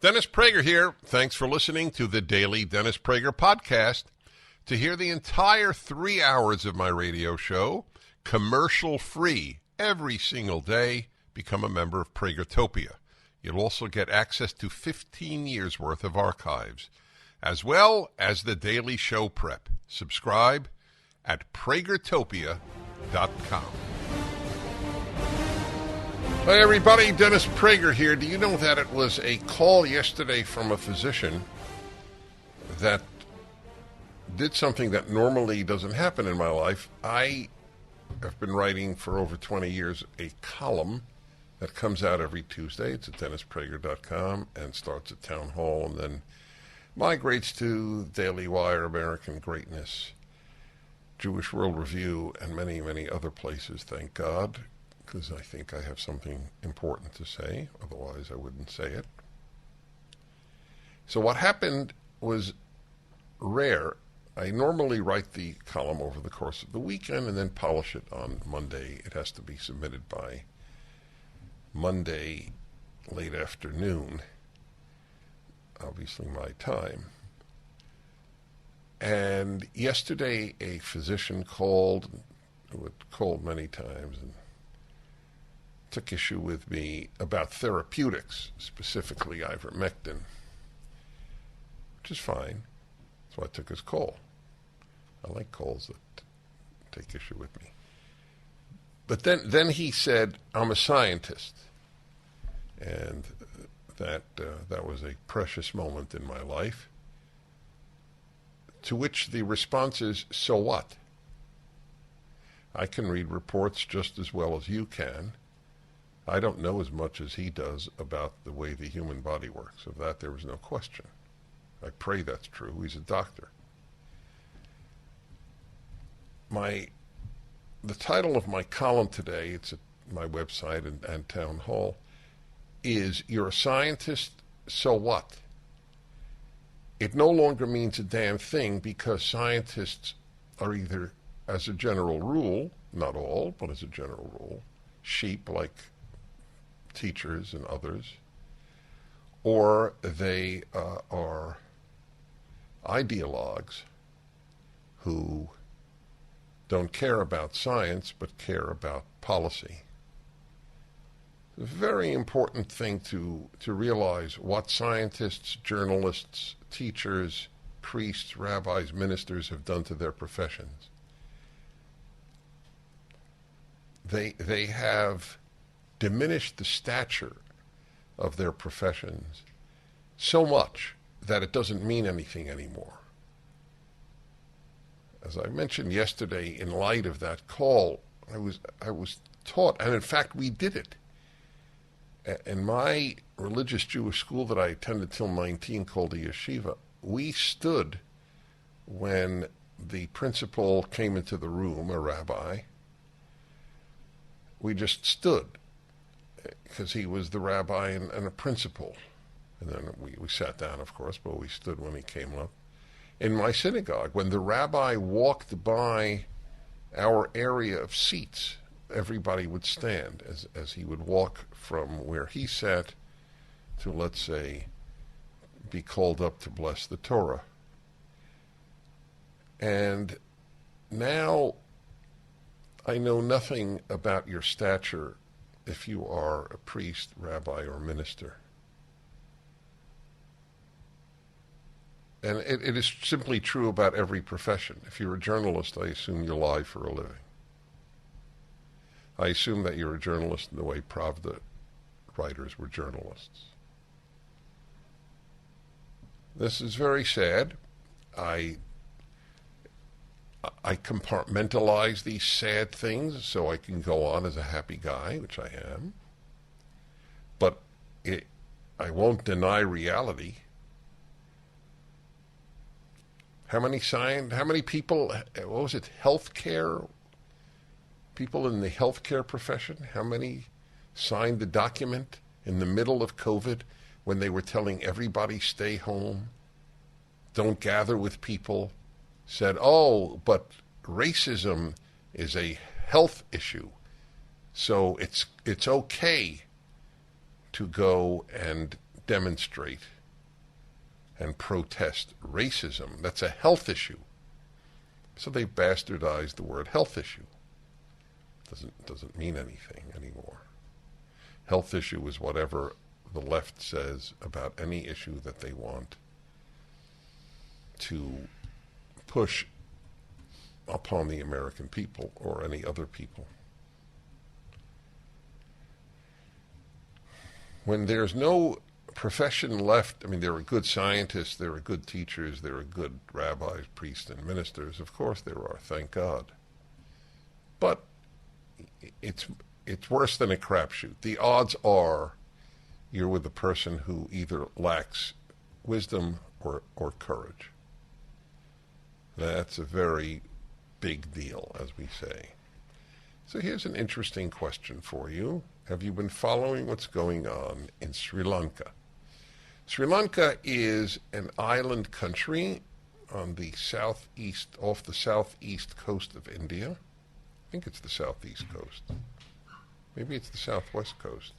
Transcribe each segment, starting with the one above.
Dennis Prager here. Thanks for listening to the Daily Dennis Prager Podcast. To hear the entire 3 hours of my radio show, commercial-free, every single day, become a member of Pragertopia. You'll also get access to 15 years' worth of archives, as well as the daily show prep. Subscribe at Pragertopia.com. Hi, everybody. Dennis Prager here. Do you know that it was a call yesterday from a physician that did something that normally doesn't happen in my life? I have been writing for over 20 years a column that comes out every Tuesday. It's at DennisPrager.com and starts at Town Hall and then migrates to Daily Wire, American Greatness, Jewish World Review, and many, many other places, thank God, because I think I have something important to say. Otherwise, I wouldn't say it. So what happened was rare. I normally write the column over the course of the weekend and then polish it on Monday. It has to be submitted by Monday late afternoon, obviously my time. And yesterday a physician called, who had called many times, and took issue with me about therapeutics, specifically ivermectin, which is fine. That's why I took his call. I like calls that take issue with me. But then he said, I'm a scientist. And that was a precious moment in my life. To which the response is, so what? I can read reports just as well as you can. I don't know as much as he does about the way the human body works. Of that, there was no question. I pray that's true. He's a doctor. The title of my column today, it's at my website and Town Hall, is You're a Scientist, So What? It no longer means a damn thing because scientists are either, as a general rule, not all, but as a general rule, sheep like teachers and others, or they are ideologues who don't care about science but care about policy. It's a very important thing to realize what scientists, journalists, teachers, priests, rabbis, ministers have done to their professions. They have diminished the stature of their professions so much that it doesn't mean anything anymore. As I mentioned yesterday, in light of that call, I was taught, and in fact we did it. In my religious Jewish school that I attended till 19, called a yeshiva, we stood when the principal came into the room, a rabbi. We just stood because he was the rabbi and a principal. And then we sat down, of course, but we stood when he came up. In my synagogue, when the rabbi walked by our area of seats, everybody would stand as he would walk from where he sat to, let's say, be called up to bless the Torah. And now I know nothing about your stature if you are a priest, rabbi, or minister. And it is simply true about every profession. If you're a journalist, I assume you lie for a living. I assume that you're a journalist in the way Pravda writers were journalists. This is very sad. I compartmentalize these sad things so I can go on as a happy guy, which I am. But I won't deny reality. How many people, what was it, healthcare, people in the healthcare profession, how many signed the document in the middle of COVID when they were telling everybody stay home, don't gather with people, said, oh, but racism is a health issue, so it's okay to go and demonstrate and protest racism. That's a health issue. So they bastardized the word health issue. Doesn't mean anything anymore. Health issue is whatever the left says about any issue that they want to push upon the American people or any other people. When there's no profession left, I mean, there are good scientists, there are good teachers, there are good rabbis, priests, and ministers. Of course there are, thank God. But it's worse than a crapshoot. The odds are you're with a person who either lacks wisdom or courage. That's a very big deal, as we say. So here's an interesting question for you. Have you been following what's going on in Sri Lanka? Sri Lanka is an island country on the southeast, off the southeast coast of India. I think it's the southeast coast. Maybe it's the southwest coast.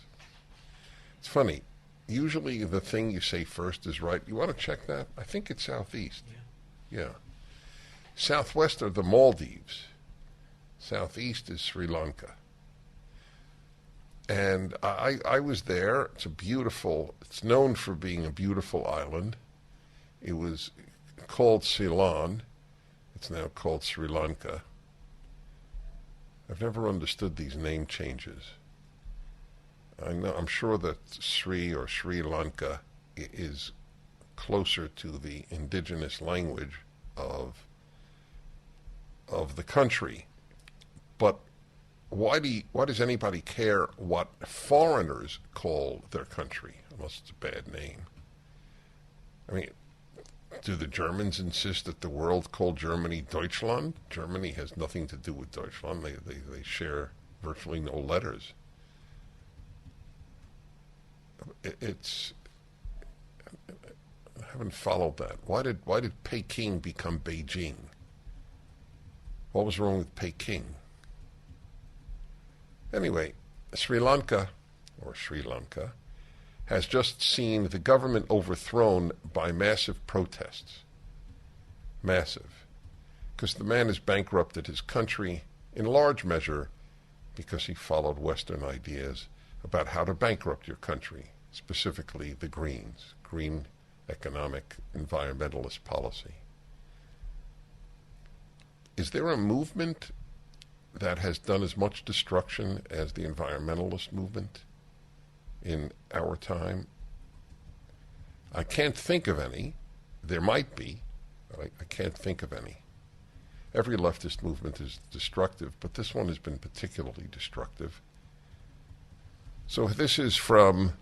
It's funny. Usually the thing you say first is right. You want to check that? I think it's southeast. Yeah. Southwest are the Maldives. Southeast is Sri Lanka. And I was there. It's known for being a beautiful island. It was called Ceylon. It's now called Sri Lanka. I've never understood these name changes. I'm sure that Sri or Sri Lanka is closer to the indigenous language of the country. But why does anybody care what foreigners call their country, unless it's a bad name? I mean, do the Germans insist that the world call Germany Deutschland? Germany has nothing to do with Deutschland. They share virtually no letters. I haven't followed that. Why did Peking become Beijing? What was wrong with Peking? Anyway, Sri Lanka has just seen the government overthrown by massive protests. Massive. Because the man has bankrupted his country in large measure because he followed Western ideas about how to bankrupt your country, specifically the Greens, green economic environmentalist policy. Is there a movement that has done as much destruction as the environmentalist movement in our time? I can't think of any. There might be, but I can't think of any. Every leftist movement is destructive, but this one has been particularly destructive. So this is from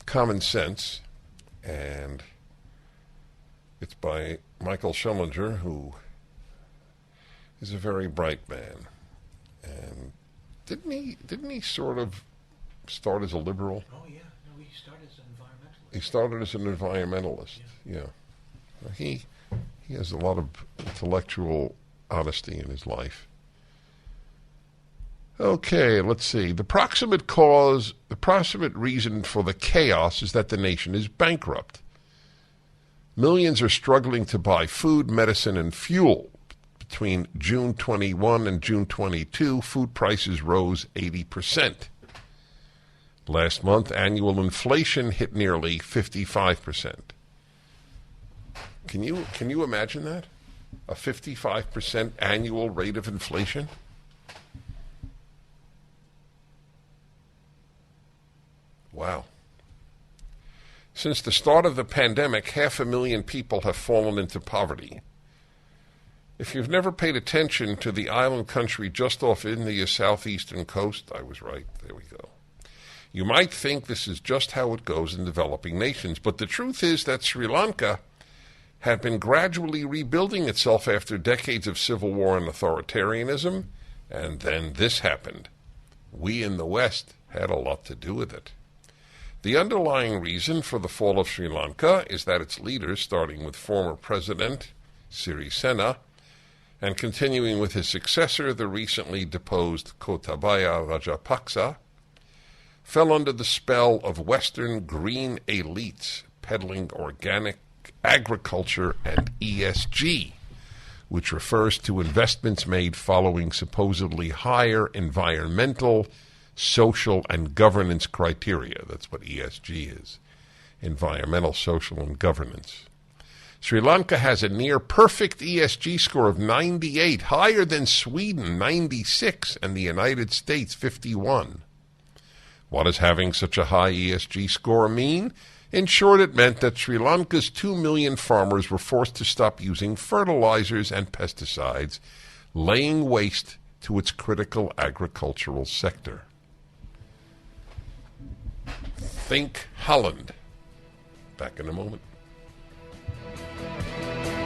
Common Sense, and it's by Michael Schillinger, who is a very bright man. And didn't he sort of start as a liberal? Oh yeah, no, he started as an environmentalist. He started as an environmentalist. Yeah. He has a lot of intellectual honesty in his life. Okay, let's see. The proximate reason for the chaos is that the nation is bankrupt. Millions are struggling to buy food, medicine, and fuel. Between June 21 and June 22, food prices rose 80%. Last month, annual inflation hit nearly 55%. Can you imagine that? A 55% annual rate of inflation? Wow. Since the start of the pandemic, 500,000 people have fallen into poverty. If you've never paid attention to the island country just off India's southeastern coast, I was right, there we go. You might think this is just how it goes in developing nations, but the truth is that Sri Lanka had been gradually rebuilding itself after decades of civil war and authoritarianism, and then this happened. We in the West had a lot to do with it. The underlying reason for the fall of Sri Lanka is that its leaders, starting with former President Sirisena, and continuing with his successor, the recently deposed Gotabaya Rajapaksa, fell under the spell of Western green elites peddling organic agriculture and ESG, which refers to investments made following supposedly higher environmental, social, and governance criteria. That's what ESG is: environmental, social, and governance. Sri Lanka has a near-perfect ESG score of 98, higher than Sweden, 96, and the United States, 51. What does having such a high ESG score mean? In short, it meant that Sri Lanka's 2 million farmers were forced to stop using fertilizers and pesticides, laying waste to its critical agricultural sector. Think Holland. Back in a moment.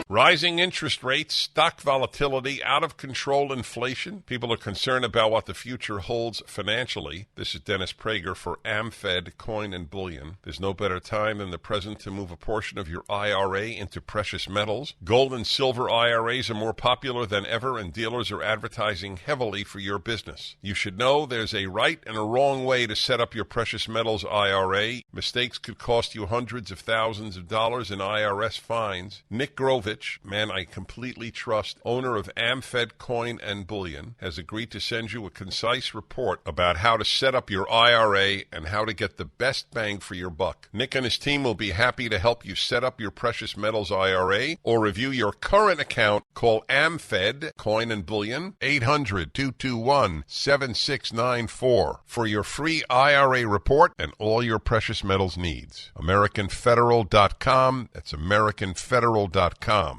Rising interest rates, stock volatility, out-of-control inflation. People are concerned about what the future holds financially. This is Dennis Prager for AmFed Coin and Bullion. There's no better time than the present to move a portion of your IRA into precious metals. Gold and silver IRAs are more popular than ever, and dealers are advertising heavily for your business. You should know there's a right and a wrong way to set up your precious metals IRA. Mistakes could cost you hundreds of thousands of dollars in IRS fines. Nick Grovich, man I completely trust, owner of AmFed Coin and Bullion, has agreed to send you a concise report about how to set up your IRA and how to get the best bang for your buck. Nick and his team will be happy to help you set up your precious metals IRA or review your current account. Call AmFed Coin and Bullion, 800-221-7694 for your free IRA report and all your precious metals needs. AmericanFederal.com. That's AmericanFederal.com.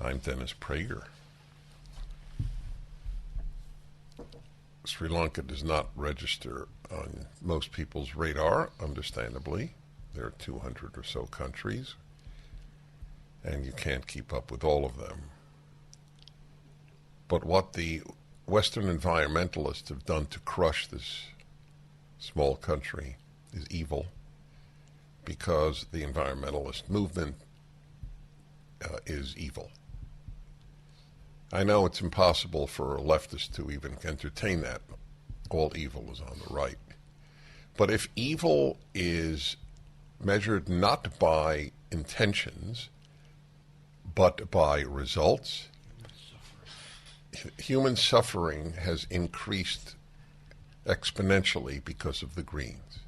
I'm Dennis Prager. Sri Lanka does not register on most people's radar, understandably. There are 200 or so countries, and you can't keep up with all of them. But what the Western environmentalists have done to crush this small country is evil, because the environmentalist movement is evil. I know it's impossible for leftists to even entertain that. All evil is on the right. But if evil is measured not by intentions, but by results, human suffering has increased exponentially because of the Greens.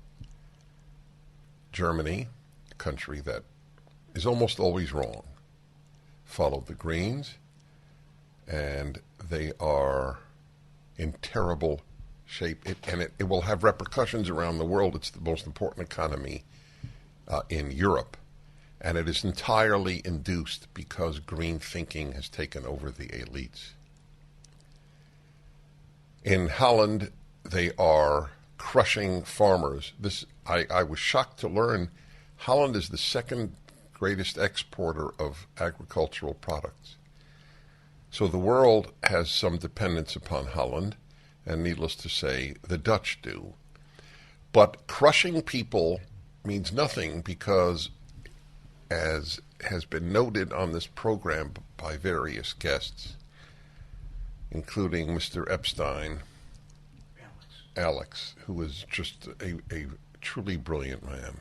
Germany, a country that is almost always wrong, followed the Greens, and they are in terrible shape. It will have repercussions around the world. It's the most important economy in Europe, and it is entirely induced because green thinking has taken over the elites. In Holland, they are crushing farmers. I was shocked to learn Holland is the second greatest exporter of agricultural products. So the world has some dependence upon Holland, and needless to say, the Dutch do. But crushing people means nothing because, as has been noted on this program by various guests, including Mr. Epstein, Alex, who is just a truly brilliant man.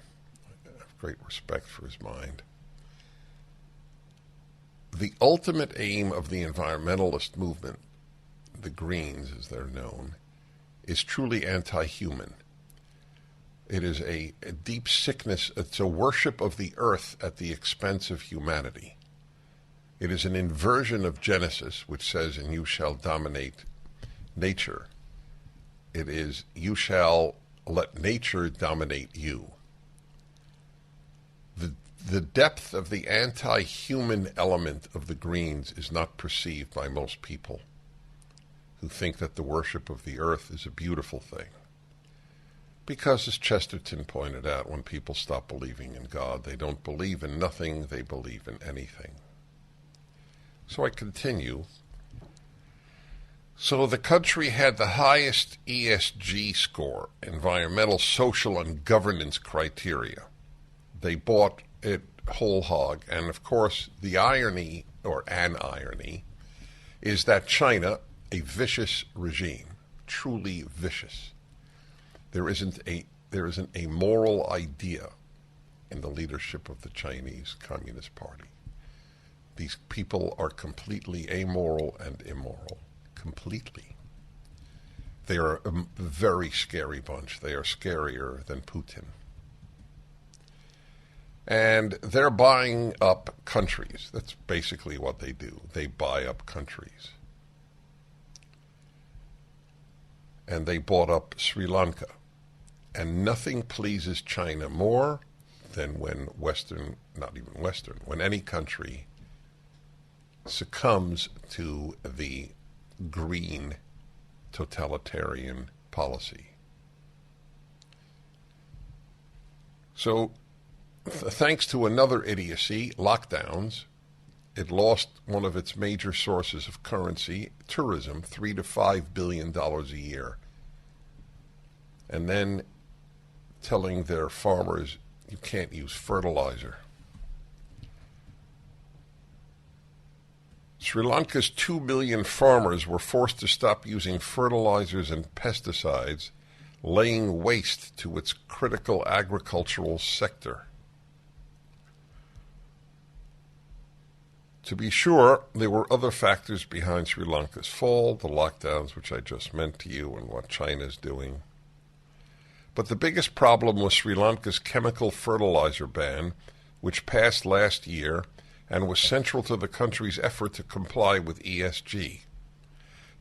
I have great respect for his mind. The ultimate aim of the environmentalist movement, the Greens as they're known, is truly anti-human. It is a deep sickness. It's a worship of the earth at the expense of humanity. It is an inversion of Genesis, which says, and you shall dominate nature. It is, you shall let nature dominate you. The depth of the anti-human element of the Greens is not perceived by most people who think that the worship of the earth is a beautiful thing. Because, as Chesterton pointed out, when people stop believing in God, they don't believe in nothing, they believe in anything. So I continue. So the country had the highest ESG score, environmental, social, and governance criteria. They bought it whole hog. And of course, the irony, or an irony, is that China, a vicious regime, truly vicious. There isn't a moral idea in the leadership of the Chinese Communist Party. These people are completely amoral and immoral. Completely. They are a very scary bunch. They are scarier than Putin. And they're buying up countries. That's basically what they do. They buy up countries. And they bought up Sri Lanka. And nothing pleases China more than when when any country succumbs to the green totalitarian policy. So, thanks to another idiocy, lockdowns, it lost one of its major sources of currency, tourism, $3 to $5 billion a year. And then telling their farmers, you can't use fertilizer. Sri Lanka's 2 million farmers were forced to stop using fertilizers and pesticides, laying waste to its critical agricultural sector. To be sure, there were other factors behind Sri Lanka's fall, the lockdowns, which I just meant to you, and what China's doing. But the biggest problem was Sri Lanka's chemical fertilizer ban, which passed last year and was central to the country's effort to comply with ESG.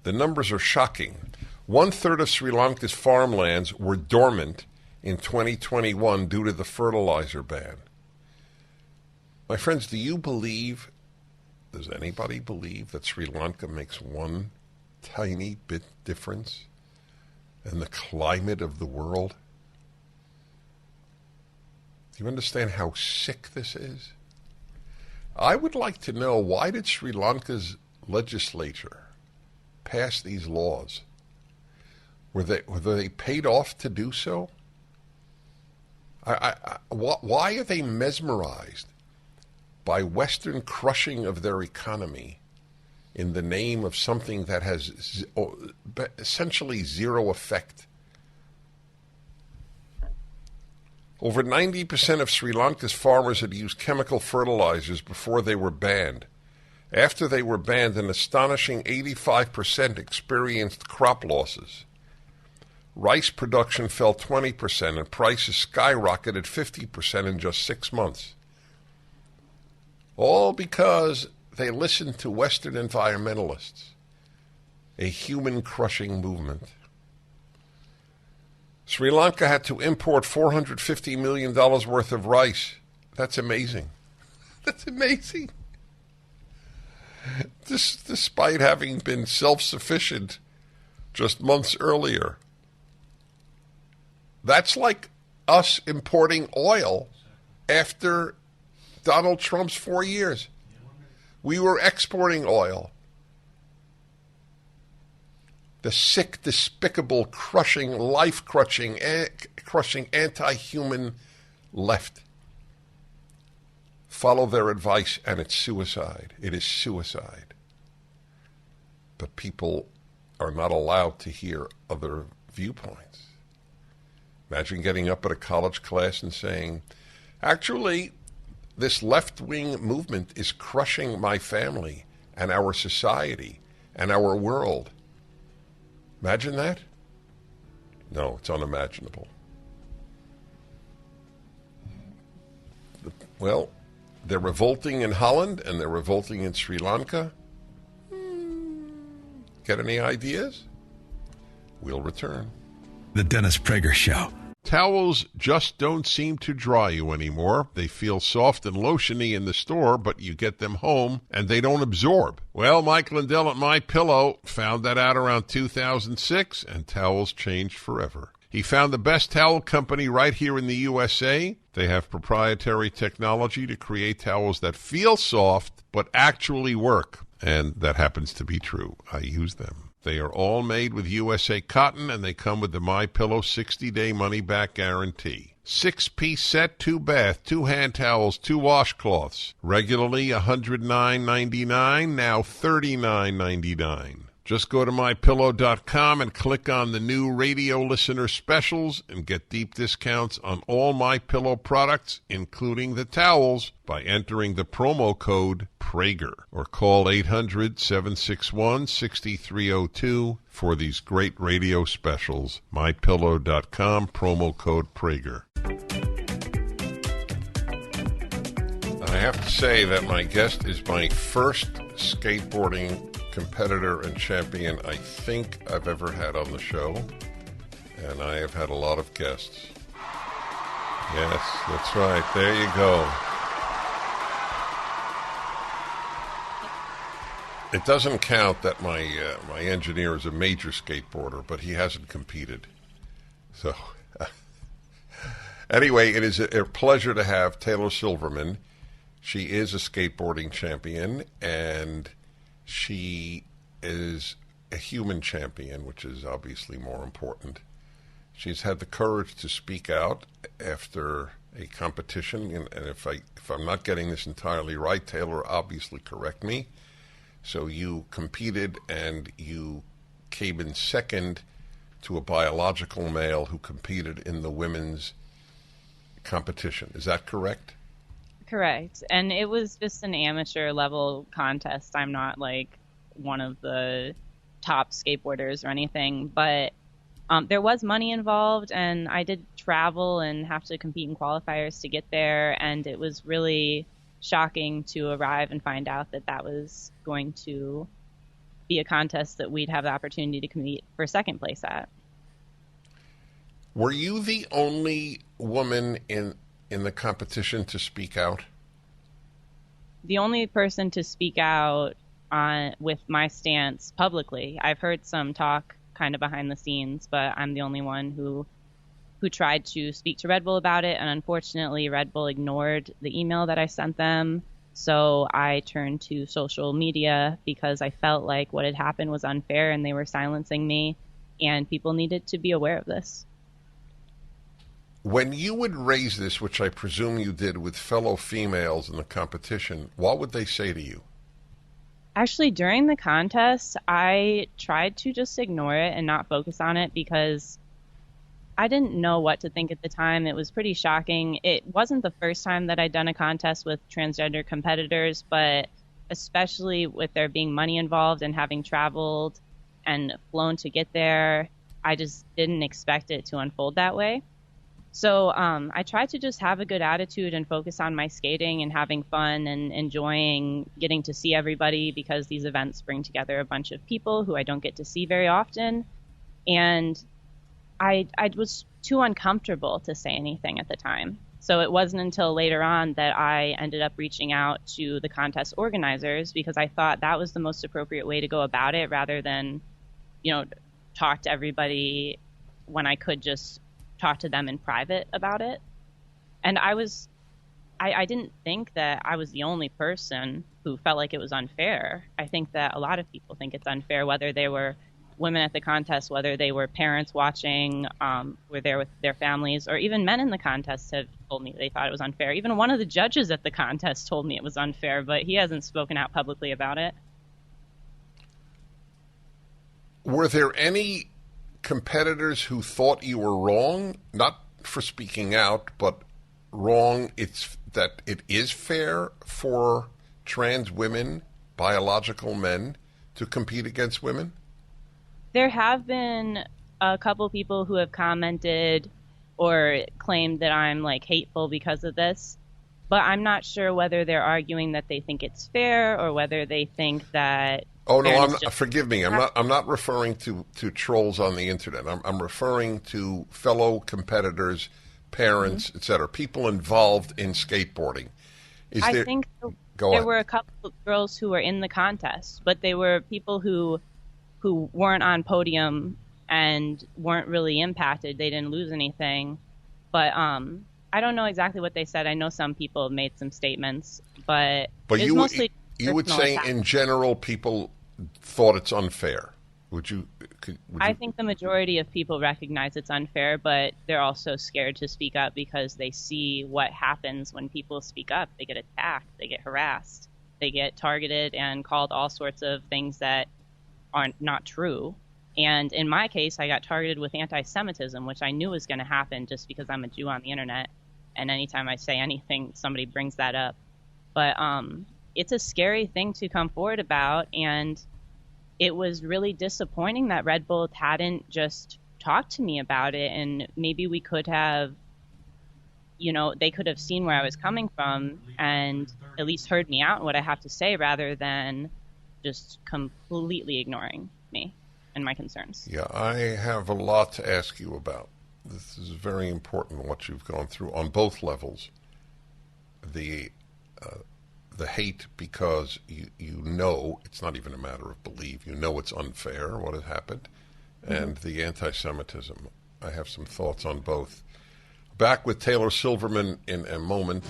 The numbers are shocking. 1/3 of Sri Lanka's farmlands were dormant in 2021 due to the fertilizer ban. My friends, does anybody believe that Sri Lanka makes one tiny bit difference in the climate of the world? Do you understand how sick this is? I would like to know, why did Sri Lanka's legislature pass these laws? Were they paid off to do so? Why are they mesmerized by Western crushing of their economy in the name of something that has essentially zero effect? Over 90% of Sri Lanka's farmers had used chemical fertilizers before they were banned. After they were banned, an astonishing 85% experienced crop losses. Rice production fell 20% and prices skyrocketed 50% in just 6 months. All because they listened to Western environmentalists, a human-crushing movement. Sri Lanka had to import $450 million worth of rice. That's amazing. That's amazing. Despite having been self-sufficient just months earlier. That's like us importing oil after Donald Trump's 4 years. We were exporting oil. The sick, despicable, crushing, life-crushing, anti-human left. Follow their advice, and it's suicide. It is suicide. But people are not allowed to hear other viewpoints. Imagine getting up at a college class and saying, actually, this left-wing movement is crushing my family and our society and our world. Imagine that? No, it's unimaginable. Well, they're revolting in Holland and they're revolting in Sri Lanka. Get any ideas? We'll return. The Dennis Prager Show. Towels just don't seem to dry you anymore. They feel soft and lotiony in the store, but you get them home and they don't absorb. Well, Mike Lindell at MyPillow found that out around 2006, and towels changed forever. He found the best towel company right here in the USA. They have proprietary technology to create towels that feel soft but actually work, and that happens to be true. I use them. They are all made with USA cotton, and they come with the MyPillow 60-day money-back guarantee. 6-piece set, 2 bath, 2 hand towels, 2 washcloths. Regularly $109.99, now $39.99. Just go to mypillow.com and click on the new radio listener specials and get deep discounts on all MyPillow products, including the towels, by entering the promo code Prager or call 800-761-6302 for these great radio specials. MyPillow.com, promo code Prager. I have to say that my guest is my first skateboarding competitor and champion I think I've ever had on the show, and I have had a lot of guests. Yes, that's right. There you go. It doesn't count that my engineer is a major skateboarder, but he hasn't competed. So, anyway, it is a pleasure to have Taylor Silverman. She is a skateboarding champion, and she is a human champion, which is obviously more important. She's had the courage to speak out after a competition, and if I'm not getting this entirely right, Taylor, obviously correct me. So you competed and you came in second to a biological male who competed in the women's competition. Is that correct? Correct. And it was just an amateur level contest. I'm not like one of the top skateboarders or anything, but there was money involved, and I did travel and have to compete in qualifiers to get there, and it was really shocking to arrive and find out that that was going to be a contest that we'd have the opportunity to compete for second place at. Were you the only woman in the competition to speak out? The only person to speak out with my stance publicly. I've heard some talk kind of behind the scenes, but I'm the only one who tried to speak to Red Bull about it, and unfortunately Red Bull ignored the email that I sent them. So I turned to social media because I felt like what had happened was unfair and they were silencing me, and people needed to be aware of this. When you would raise this, which I presume you did with fellow females in the competition, what would they say to you? Actually, during the contest, I tried to just ignore it and not focus on it because I didn't know what to think at the time. It was pretty shocking. It wasn't the first time that I'd done a contest with transgender competitors, but especially with there being money involved and having traveled and flown to get there, I just didn't expect it to unfold that way. So I tried to just have a good attitude and focus on my skating and having fun and enjoying getting to see everybody, because these events bring together a bunch of people who I don't get to see very often. And I was too uncomfortable to say anything at the time. So it wasn't until later on that I ended up reaching out to the contest organizers, because I thought that was the most appropriate way to go about it, rather than, talk to everybody when I could just talk to them in private about it. And I didn't think that I was the only person who felt like it was unfair. I think that a lot of people think it's unfair, whether they were women at the contest, whether they were parents watching, were there with their families, or even men in the contest have told me they thought it was unfair. Even one of the judges at the contest told me it was unfair, but he hasn't spoken out publicly about it. Were there any competitors who thought you were wrong, not for speaking out, but wrong that it is fair for trans women, biological men, to compete against women? There have been a couple people who have commented or claimed that I'm hateful because of this, but I'm not sure whether they're arguing that they think it's fair or whether they think that. Oh no! Forgive me. I'm not referring to trolls on the internet. I'm referring to fellow competitors, parents, etc. People involved in skateboarding. I think there were a couple of girls who were in the contest, but they were people who weren't on podium and weren't really impacted. They didn't lose anything, but I don't know exactly what they said. I know some people have made some statements, but you would say in general people thought it's unfair. I think the majority of people recognize it's unfair, but they're also scared to speak up because they see what happens when people speak up. They get attacked, they get harassed, they get targeted and called all sorts of things that are not true. And in my case, I got targeted with anti-Semitism, which I knew was going to happen just because I'm a Jew on the internet. And anytime I say anything, somebody brings that up. But it's a scary thing to come forward about. And it was really disappointing that Red Bull hadn't just talked to me about it. And maybe we could have, they could have seen where I was coming from and at least heard me out and what I have to say rather than just completely ignoring me and my concerns. Yeah, I have a lot to ask you about. This is very important, what you've gone through on both levels. The hate because you know it's not even a matter of belief. You know it's unfair what has happened. And the anti-Semitism. I have some thoughts on both. Back with Taylor Silverman in a moment.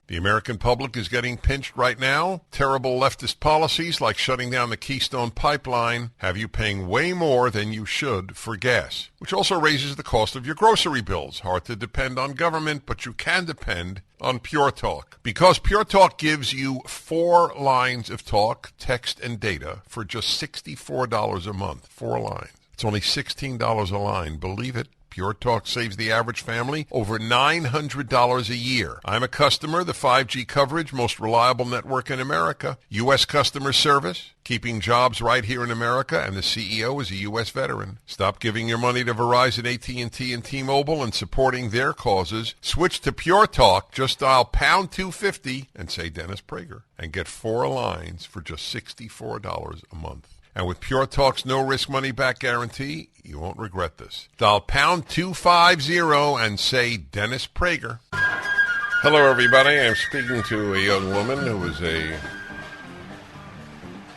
The American public is getting pinched right now. Terrible leftist policies like shutting down the Keystone Pipeline have you paying way more than you should for gas, which also raises the cost of your grocery bills. Hard to depend on government, but you can depend on Pure Talk. Because Pure Talk gives you 4 lines of talk, text, and data for just $64 a month. 4 lines. It's only $16 a line. Believe it. Pure Talk saves the average family over $900 a year. I'm a customer, the 5G coverage, most reliable network in America. U.S. customer service, keeping jobs right here in America, and the CEO is a U.S. veteran. Stop giving your money to Verizon, AT&T, and T-Mobile and supporting their causes. Switch to Pure Talk. Just dial pound 250 and say Dennis Prager and get 4 lines for just $64 a month. And with Pure Talk's no-risk money-back guarantee, you won't regret this. Dial pound 250 and say Dennis Prager. Hello, everybody. I'm speaking to a young woman who is a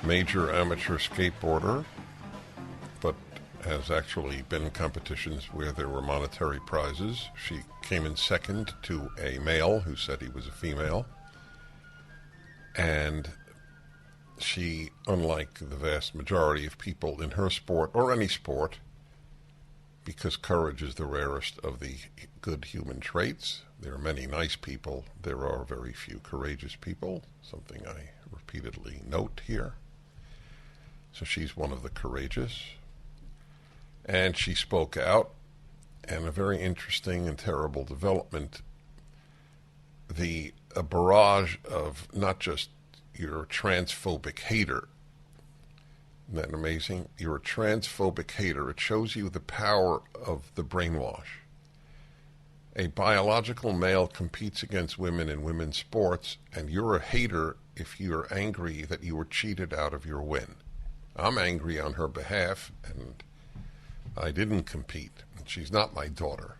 major amateur skateboarder, but has actually been in competitions where there were monetary prizes. She came in second to a male who said he was a female. And she, unlike the vast majority of people in her sport or any sport, because courage is the rarest of the good human traits. There are many nice people. There are very few courageous people, something I repeatedly note here. So she's one of the courageous. And she spoke out, and a very interesting and terrible development. A barrage of not just you're a transphobic hater. Isn't that amazing? You're a transphobic hater. It shows you the power of the brainwash. A biological male competes against women in women's sports, and you're a hater if you're angry that you were cheated out of your win. I'm angry on her behalf, and I didn't compete. And she's not my daughter.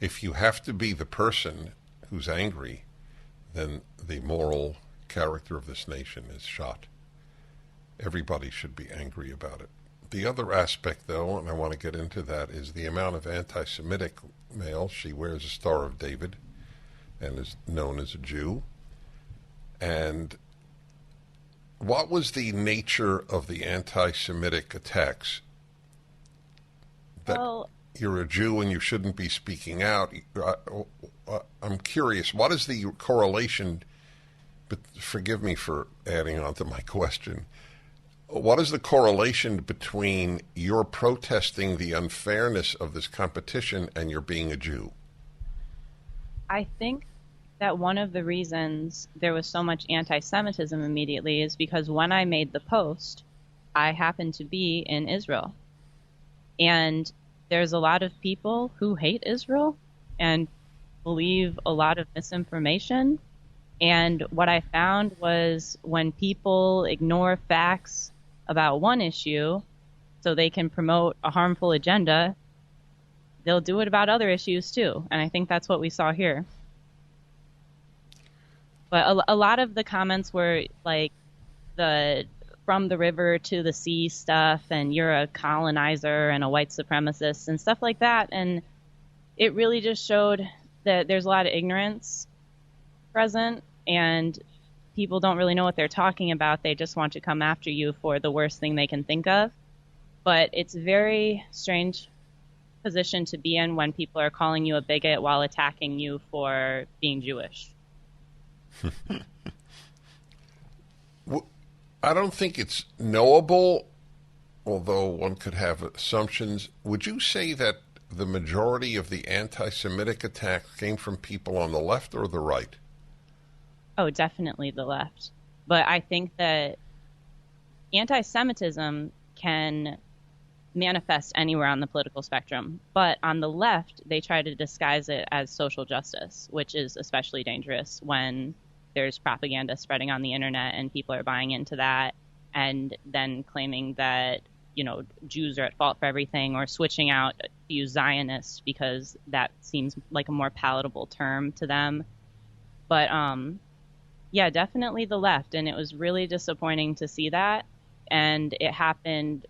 If you have to be the person who's angry, then the moral character of this nation is shot. Everybody should be angry about it. The other aspect, though, and I want to get into that, is the amount of anti-Semitic males. She wears a Star of David and is known as a Jew. And what was the nature of the anti-Semitic attacks? That you're a Jew and you shouldn't be speaking out. I'm curious, what is the correlation? But forgive me for adding on to my question. What is the correlation between your protesting the unfairness of this competition and your being a Jew? I think that one of the reasons there was so much anti-Semitism immediately is because when I made the post, I happened to be in Israel. And there's a lot of people who hate Israel and believe a lot of misinformation. And what I found was when people ignore facts about one issue so they can promote a harmful agenda, they'll do it about other issues too. And I think that's what we saw here. But a lot of the comments were like the from the river to the sea stuff, and you're a colonizer and a white supremacist and stuff like that. And it really just showed that there's a lot of ignorance present, and people don't really know what they're talking about. They just want to come after you for the worst thing they can think of. But it's a very strange position to be in when people are calling you a bigot while attacking you for being Jewish. I don't think it's knowable although one could have assumptions, would you say that the majority of the anti-Semitic attacks came from people on the left or the right? Oh, definitely the left. But I think that anti-Semitism can manifest anywhere on the political spectrum. But on the left, they try to disguise it as social justice, which is especially dangerous when there's propaganda spreading on the internet and people are buying into that and then claiming that, you know, Jews are at fault for everything, or switching out to use Zionist because that seems like a more palatable term to them. But yeah, definitely the left. And it was really disappointing to see that. And it happened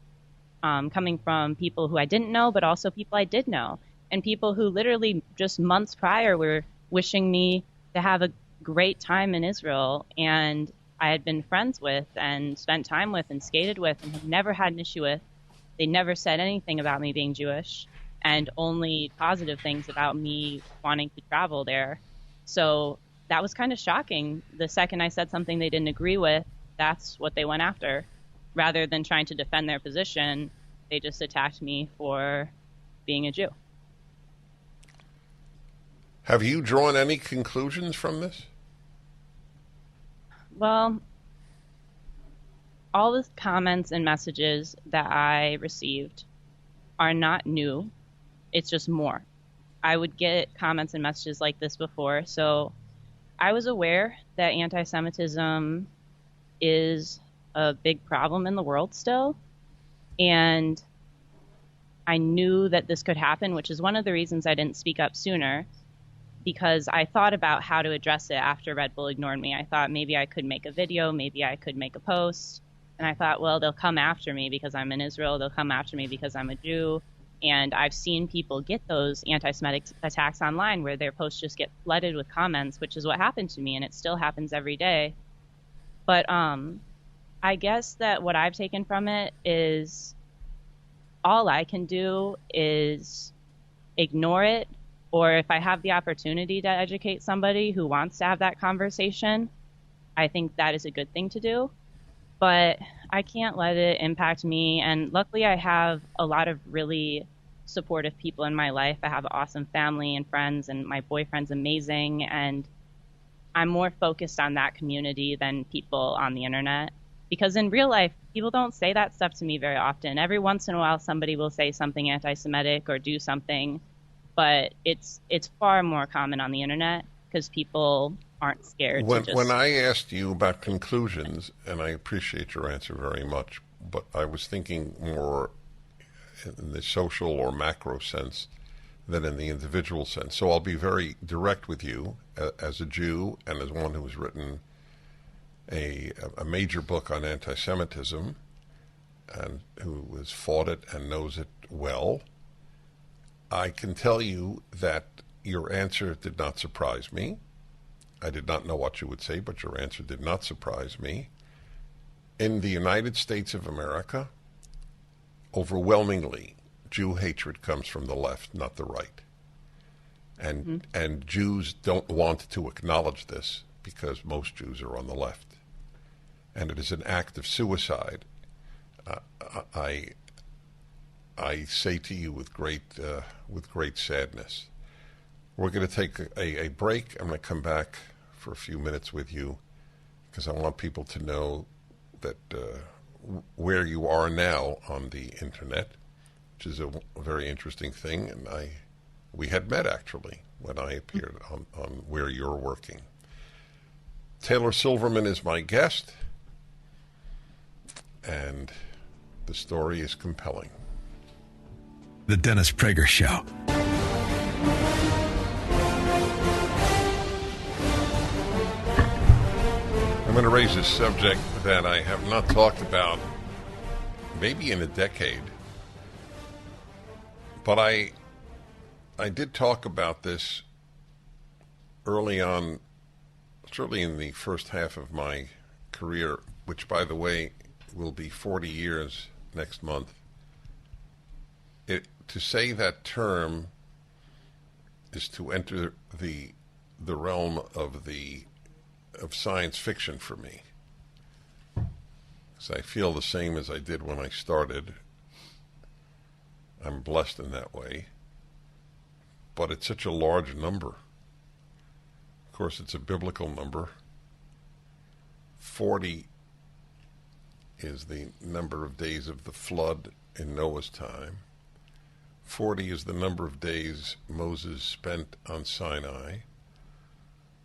coming from people who I didn't know, but also people I did know. And people who literally just months prior were wishing me to have a great time in Israel. And I had been friends with and spent time with and skated with and have never had an issue with. They never said anything about me being Jewish, and only positive things about me wanting to travel there. So that was kind of shocking. The second I said something they didn't agree with, that's what they went after. Rather than trying to defend their position, they just attacked me for being a Jew. Have you drawn any conclusions from this? Well, all the comments and messages that I received are not new. It's just more. I would get comments and messages like this before, so I was aware that anti-Semitism is a big problem in the world still, and I knew that this could happen, which is one of the reasons I didn't speak up sooner, because I thought about how to address it after Red Bull ignored me. I thought maybe I could make a video, maybe I could make a post, and I thought, well, they'll come after me because I'm in Israel, they'll come after me because I'm a Jew, and I've seen people get those anti-Semitic attacks online where their posts just get flooded with comments, which is what happened to me, and it still happens every day. But I guess that what I've taken from it is all I can do is ignore it, or if I have the opportunity to educate somebody who wants to have that conversation, I think that is a good thing to do. But I can't let it impact me, and luckily I have a lot of really supportive people in my life. I have an awesome family and friends, and my boyfriend's amazing, and I'm more focused on that community than people on the internet. Because in real life, people don't say that stuff to me very often. Every once in a while, somebody will say something anti-Semitic or do something, but it's far more common on the internet because people aren't scared to just... When I asked you about conclusions, and I appreciate your answer very much, but I was thinking more in the social or macro sense than in the individual sense. So I'll be very direct with you as a Jew and as one who has written a major book on anti-Semitism and who has fought it and knows it well. I can tell you that your answer did not surprise me. I did not know what you would say, but your answer did not surprise me. In the United States of America, overwhelmingly, Jew hatred comes from the left, not the right. And Jews don't want to acknowledge this because most Jews are on the left. And it is an act of suicide. I say to you with great sadness. We're going to take a break. I'm going to come back for a few minutes with you because I want people to know that where you are now on the internet, which is a very interesting thing. And we had met actually when I appeared on where you're working. Taylor Silverman is my guest, and the story is compelling. The Dennis Prager Show. I'm going to raise a subject that I have not talked about maybe in a decade. But I did talk about this early on, certainly in the first half of my career, which, by the way, will be 40 years next month. To say that term is to enter the realm of science fiction for me. Because I feel the same as I did when I started, I'm blessed in that way. But it's such a large number. Of course, it's a biblical number. 40 is the number of days of the flood in Noah's time. 40 is the number of days Moses spent on Sinai.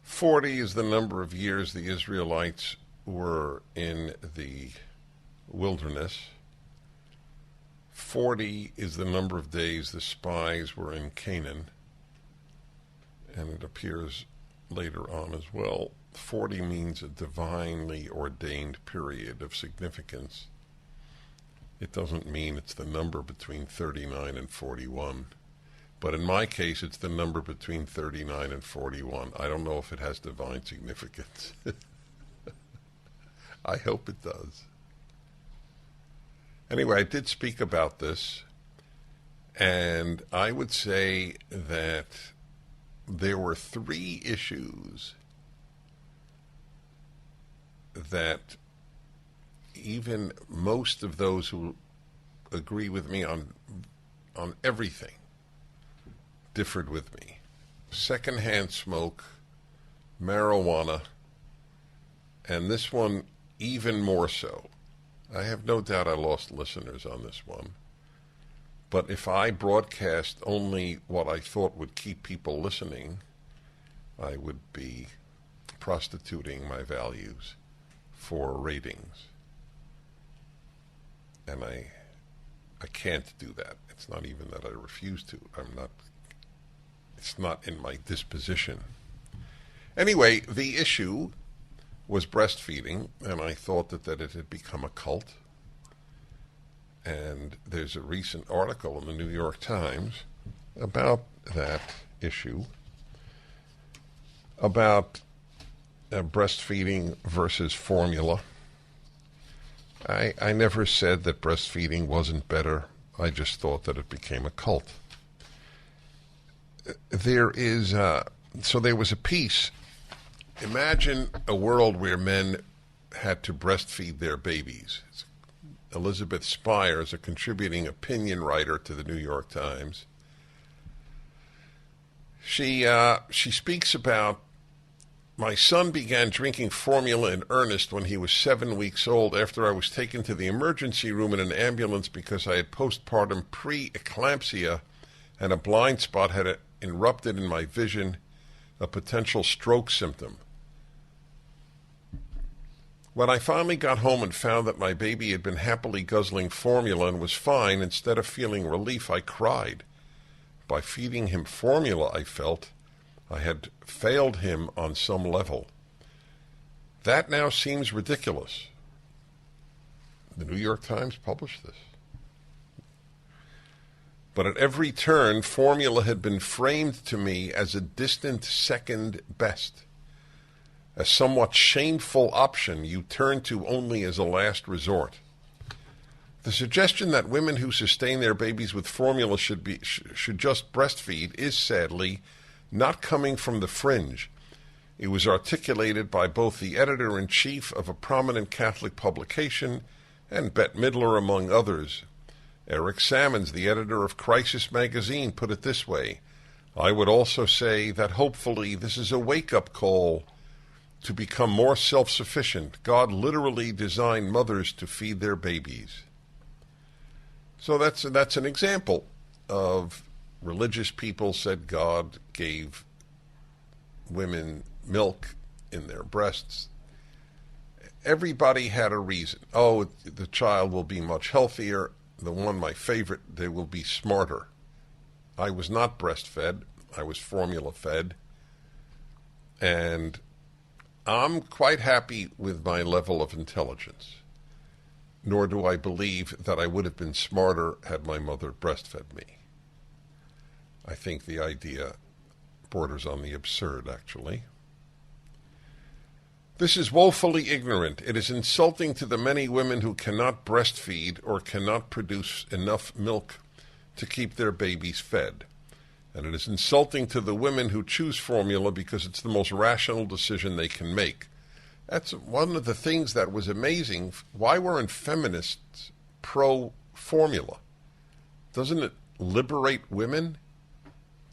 40 is the number of years the Israelites were in the wilderness. 40 is the number of days the spies were in Canaan. And it appears later on as well. 40 means a divinely ordained period of significance. It doesn't mean it's the number between 39 and 41. But in my case, it's the number between 39 and 41. I don't know if it has divine significance. I hope it does. Anyway, I did speak about this, and I would say that there were 3 issues that even most of those who agree with me on everything differed with me. Secondhand smoke, marijuana, and this one even more so. I have no doubt I lost listeners on this one. But if I broadcast only what I thought would keep people listening, I would be prostituting my values for ratings. And I can't do that. It's not even that I refuse to. It's not in my disposition. Anyway, the issue was breastfeeding, and I thought that it had become a cult. And there's a recent article in the New York Times about that issue, about breastfeeding versus formula. I never said that breastfeeding wasn't better. I just thought that it became a cult. There was a piece. Imagine a world where men had to breastfeed their babies. Elizabeth Spires, a contributing opinion writer to the New York Times, she speaks about, my son began drinking formula in earnest when he was 7 weeks old after I was taken to the emergency room in an ambulance because I had postpartum pre-eclampsia and a blind spot had erupted in my vision, a potential stroke symptom. When I finally got home and found that my baby had been happily guzzling formula and was fine, instead of feeling relief, I cried. By feeding him formula, I felt I had failed him on some level. That now seems ridiculous. The New York Times published this. But at every turn, formula had been framed to me as a distant second best, a somewhat shameful option you turn to only as a last resort. The suggestion that women who sustain their babies with formula should just breastfeed is sadly not coming from the fringe. It was articulated by both the editor-in-chief of a prominent Catholic publication and Bette Midler, among others. Eric Sammons, the editor of Crisis magazine, put it this way: I would also say that hopefully this is a wake-up call to become more self-sufficient. God literally designed mothers to feed their babies. So that's an example of religious people said God gave women milk in their breasts. Everybody had a reason. Oh, the child will be much healthier. The one, my favorite, they will be smarter. I was not breastfed. I was formula fed. And I'm quite happy with my level of intelligence. Nor do I believe that I would have been smarter had my mother breastfed me. I think the idea borders on the absurd, actually. This is woefully ignorant. It is insulting to the many women who cannot breastfeed or cannot produce enough milk to keep their babies fed. And it is insulting to the women who choose formula because it's the most rational decision they can make. That's one of the things that was amazing. Why weren't feminists pro-formula? Doesn't it liberate women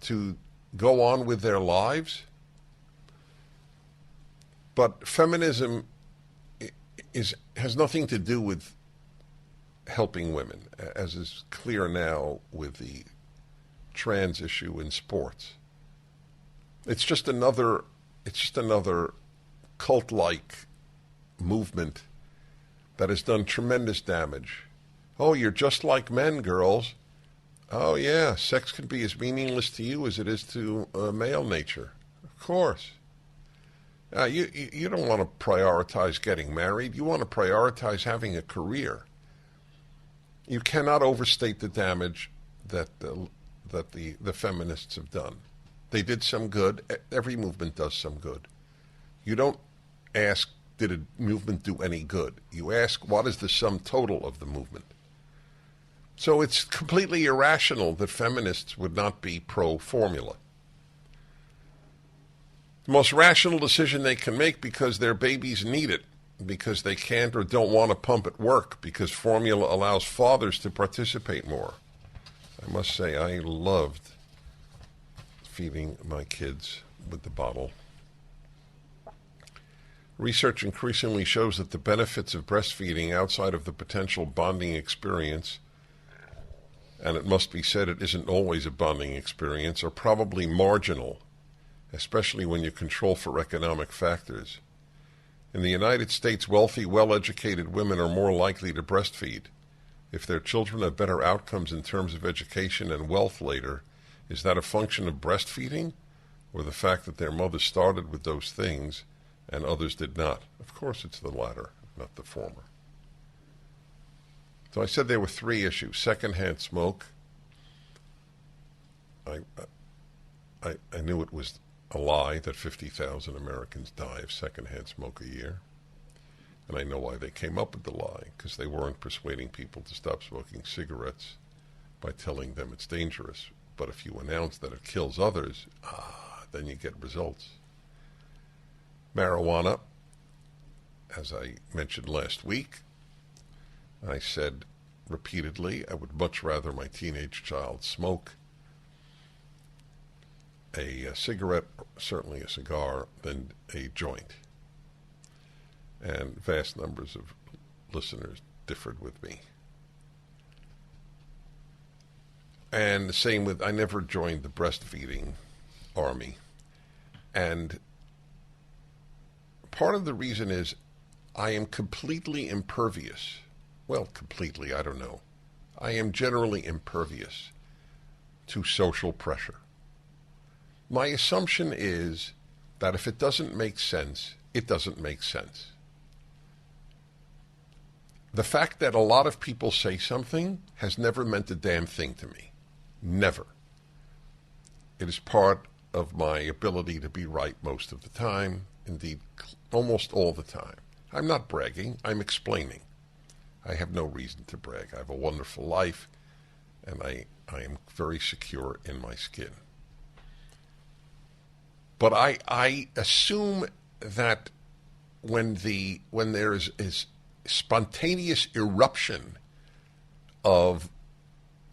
to go on with their lives. But feminism has nothing to do with helping women, as is clear now with the trans issue in sports. It's just another cult-like movement that has done tremendous damage. Oh, you're just like men, girls. Oh, yeah, sex can be as meaningless to you as it is to male nature. Of course. You don't want to prioritize getting married. You want to prioritize having a career. You cannot overstate the damage that the feminists have done. They did some good. Every movement does some good. You don't ask, did a movement do any good? You ask, what is the sum total of the movement? So it's completely irrational that feminists would not be pro-formula. The most rational decision they can make because their babies need it, because they can't or don't want to pump at work, because formula allows fathers to participate more. I must say I loved feeding my kids with the bottle. Research increasingly shows that the benefits of breastfeeding outside of the potential bonding experience, and it must be said it isn't always a bonding experience, are probably marginal, especially when you control for economic factors. In the United States, wealthy, well-educated women are more likely to breastfeed. If their children have better outcomes in terms of education and wealth later, is that a function of breastfeeding, or the fact that their mother started with those things and others did not? Of course it's the latter, not the former. So I said there were three issues. Secondhand smoke. I knew it was a lie that 50,000 Americans die of secondhand smoke a year. And I know why they came up with the lie, because they weren't persuading people to stop smoking cigarettes by telling them it's dangerous. But if you announce that it kills others, then you get results. Marijuana, as I mentioned last week, I said repeatedly I would much rather my teenage child smoke a cigarette, certainly a cigar, than a joint. And vast numbers of listeners differed with me. And the same with, I never joined the breastfeeding army. And part of the reason is I am completely impervious. Well, completely, I don't know. I am generally impervious to social pressure. My assumption is that if it doesn't make sense, it doesn't make sense. The fact that a lot of people say something has never meant a damn thing to me. Never. It is part of my ability to be right most of the time, indeed almost all the time. I'm not bragging, I'm explaining. I have no reason to brag. I have a wonderful life, and I am very secure in my skin. But I assume that when there is spontaneous eruption of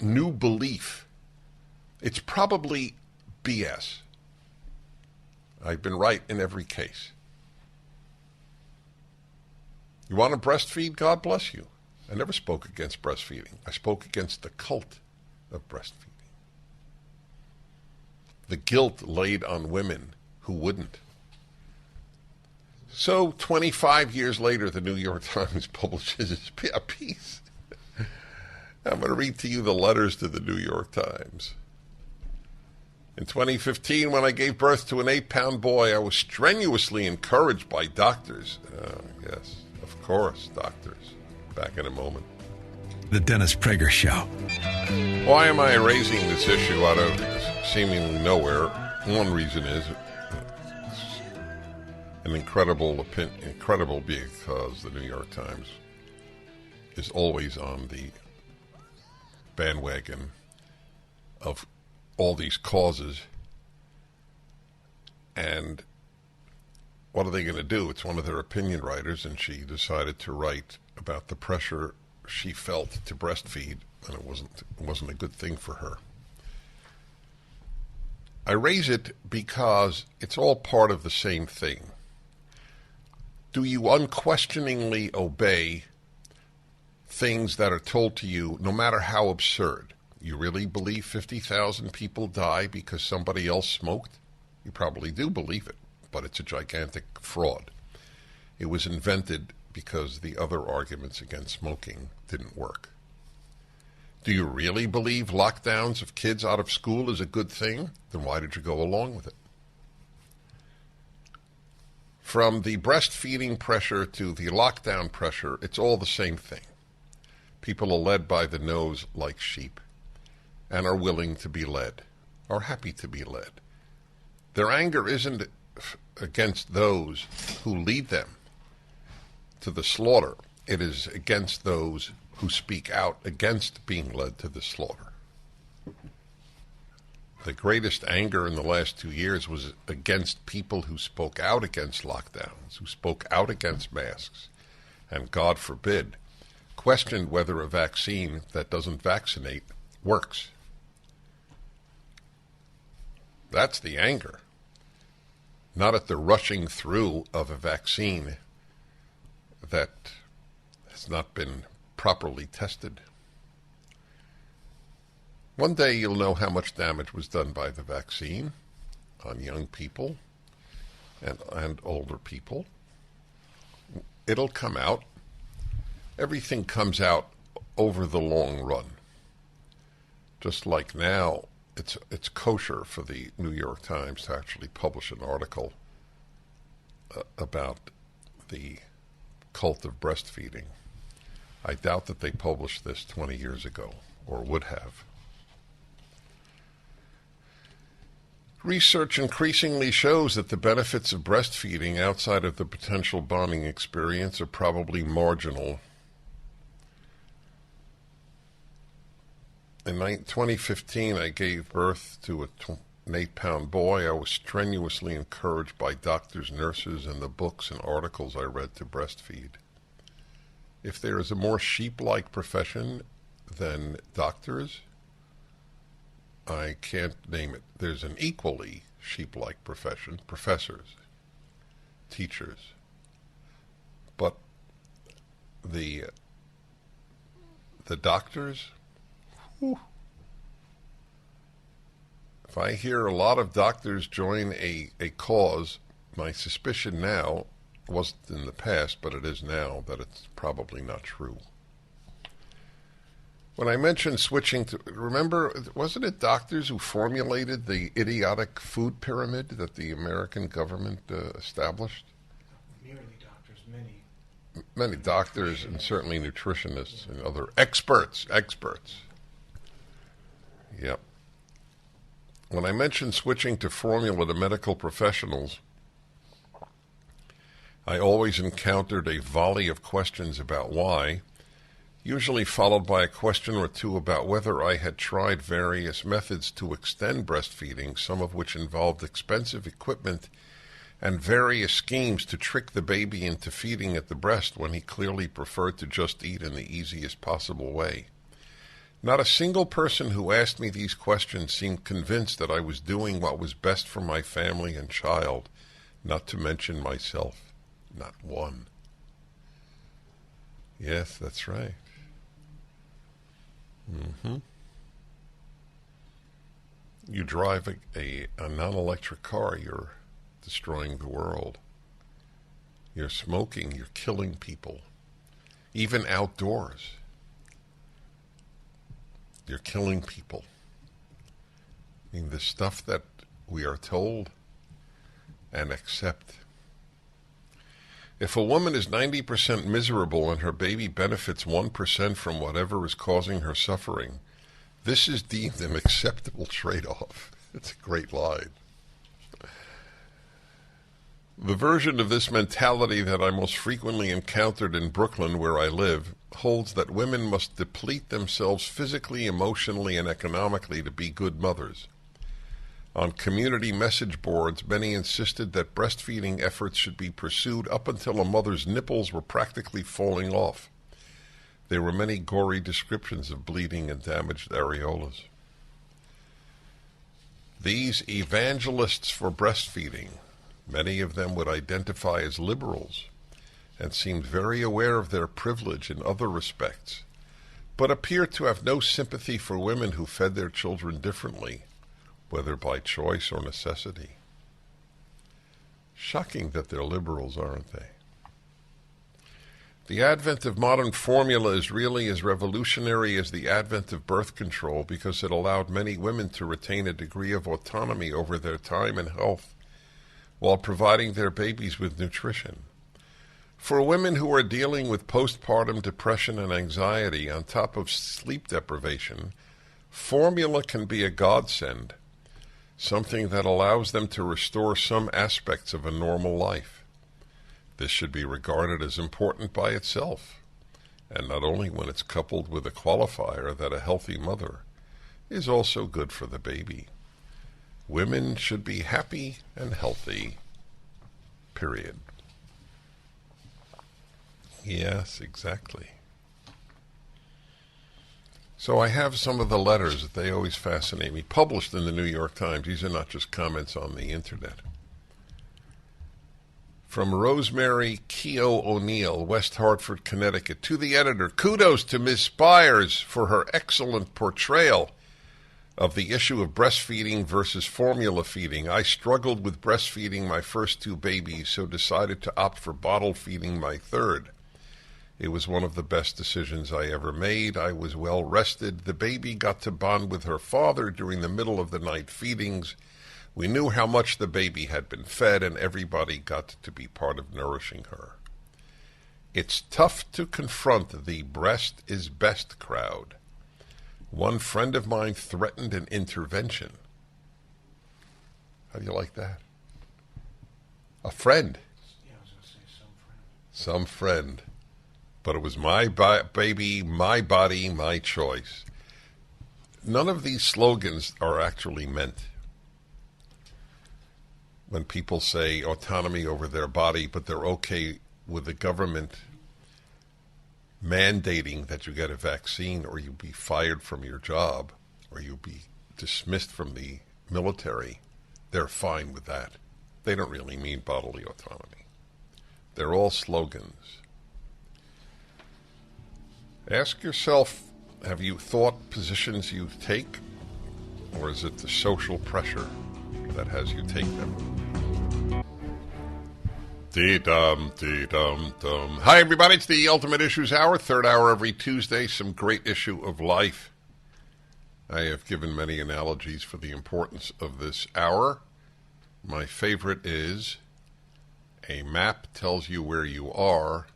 new belief, it's probably BS. I've been right in every case. You want to breastfeed? God bless you. I never spoke against breastfeeding. I spoke against the cult of breastfeeding. The guilt laid on women who wouldn't. So 25 years later, the New York Times publishes a piece. I'm going to read to you the letters to the New York Times. In 2015, when I gave birth to an 8-pound boy, I was strenuously encouraged by doctors. Yes, of course, doctors. Back in a moment. The Dennis Prager Show. Why am I raising this issue out of seemingly nowhere? One reason is it's an incredible because the New York Times is always on the bandwagon of all these causes. And what are they going to do? It's one of their opinion writers, and she decided to write about the pressure she felt to breastfeed, and it wasn't a good thing for her. I raise it because it's all part of the same thing. Do you unquestioningly obey things that are told to you, no matter how absurd? You really believe 50,000 people die because somebody else smoked? You probably do believe it, but it's a gigantic fraud. It was invented because the other arguments against smoking didn't work. Do you really believe lockdowns of kids out of school is a good thing? Then why did you go along with it? From the breastfeeding pressure to the lockdown pressure, it's all the same thing. People are led by the nose like sheep and are willing to be led, are happy to be led. Their anger isn't against those who lead them to the slaughter. It is against those who speak out against being led to the slaughter. The greatest anger in the last 2 years was against people who spoke out against lockdowns, who spoke out against masks, and, God forbid, questioned whether a vaccine that doesn't vaccinate works. That's the anger, not at the rushing through of a vaccine that has not been properly tested. One day you'll know how much damage was done by the vaccine on young people and older people. It'll come out. Everything comes out over the long run. Just like now, it's kosher for the New York Times to actually publish an article about the cult of breastfeeding. I doubt that they published this 20 years ago, or would have. Research increasingly shows that the benefits of breastfeeding outside of the potential bonding experience are probably marginal. In 2015, I gave birth to an 8-pound boy. I was strenuously encouraged by doctors, nurses, and the books and articles I read to breastfeed. If there is a more sheep-like profession than doctors, I can't name it. There's an equally sheep-like profession, professors, teachers. But the doctors, whew. If I hear a lot of doctors join a cause, my suspicion now, wasn't in the past, but it is now, that it's probably not true. When I mentioned switching to, remember, wasn't it doctors who formulated the idiotic food pyramid that the American government established? Merely doctors, Many doctors and certainly nutritionists and other experts. Yep. When I mentioned switching to formula to medical professionals, I always encountered a volley of questions about why, usually followed by a question or two about whether I had tried various methods to extend breastfeeding, some of which involved expensive equipment and various schemes to trick the baby into feeding at the breast when he clearly preferred to just eat in the easiest possible way. Not a single person who asked me these questions seemed convinced that I was doing what was best for my family and child, not to mention myself. Not one. Yes, that's right. You drive a non-electric car, you're destroying the world. You're smoking, you're killing people. Even outdoors, you're killing people. I mean, the stuff that we are told and accept. If a woman is 90% miserable and her baby benefits 1% from whatever is causing her suffering, this is deemed an acceptable trade-off. It's a great line. The version of this mentality that I most frequently encountered in Brooklyn, where I live, holds that women must deplete themselves physically, emotionally, and economically to be good mothers. On community message boards, many insisted that breastfeeding efforts should be pursued up until a mother's nipples were practically falling off. There were many gory descriptions of bleeding and damaged areolas. These evangelists for breastfeeding, many of them would identify as liberals and seemed very aware of their privilege in other respects, but appear to have no sympathy for women who fed their children differently, whether by choice or necessity. Shocking that they're liberals, aren't they? The advent of modern formula is really as revolutionary as the advent of birth control because it allowed many women to retain a degree of autonomy over their time and health while providing their babies with nutrition. For women who are dealing with postpartum depression and anxiety on top of sleep deprivation, formula can be a godsend, something that allows them to restore some aspects of a normal life. This should be regarded as important by itself, and not only when it's coupled with a qualifier that a healthy mother is also good for the baby. Women should be happy and healthy, period. Yes, exactly. So I have some of the letters that they always fascinate me, published in the New York Times. These are not just comments on the internet. From Rosemary Keogh O'Neill, West Hartford, Connecticut. To the editor, kudos to Ms. Spires for her excellent portrayal of the issue of breastfeeding versus formula feeding. I struggled with breastfeeding my first two babies, so decided to opt for bottle feeding my third. It was one of the best decisions I ever made. I was well rested. The baby got to bond with her father during the middle of the night feedings. We knew how much the baby had been fed, and everybody got to be part of nourishing her. It's tough to confront the breast is best crowd. One friend of mine threatened an intervention. How do you like that? A friend. Yeah, I was going to say some friend. Some friend. But it was my baby, my body, my choice. None of these slogans are actually meant. When people say autonomy over their body, but they're okay with the government mandating that you get a vaccine or you be fired from your job or you be dismissed from the military, they're fine with that. They don't really mean bodily autonomy. They're all slogans. Ask yourself, have you thought positions you take, or is it the social pressure that has you take them? Dee-dum, dee-dum-dum. Hi, everybody. It's the Ultimate Issues Hour, third hour every Tuesday. Some great issue of life. I have given many analogies for the importance of this hour. My favorite is a map tells you where you are,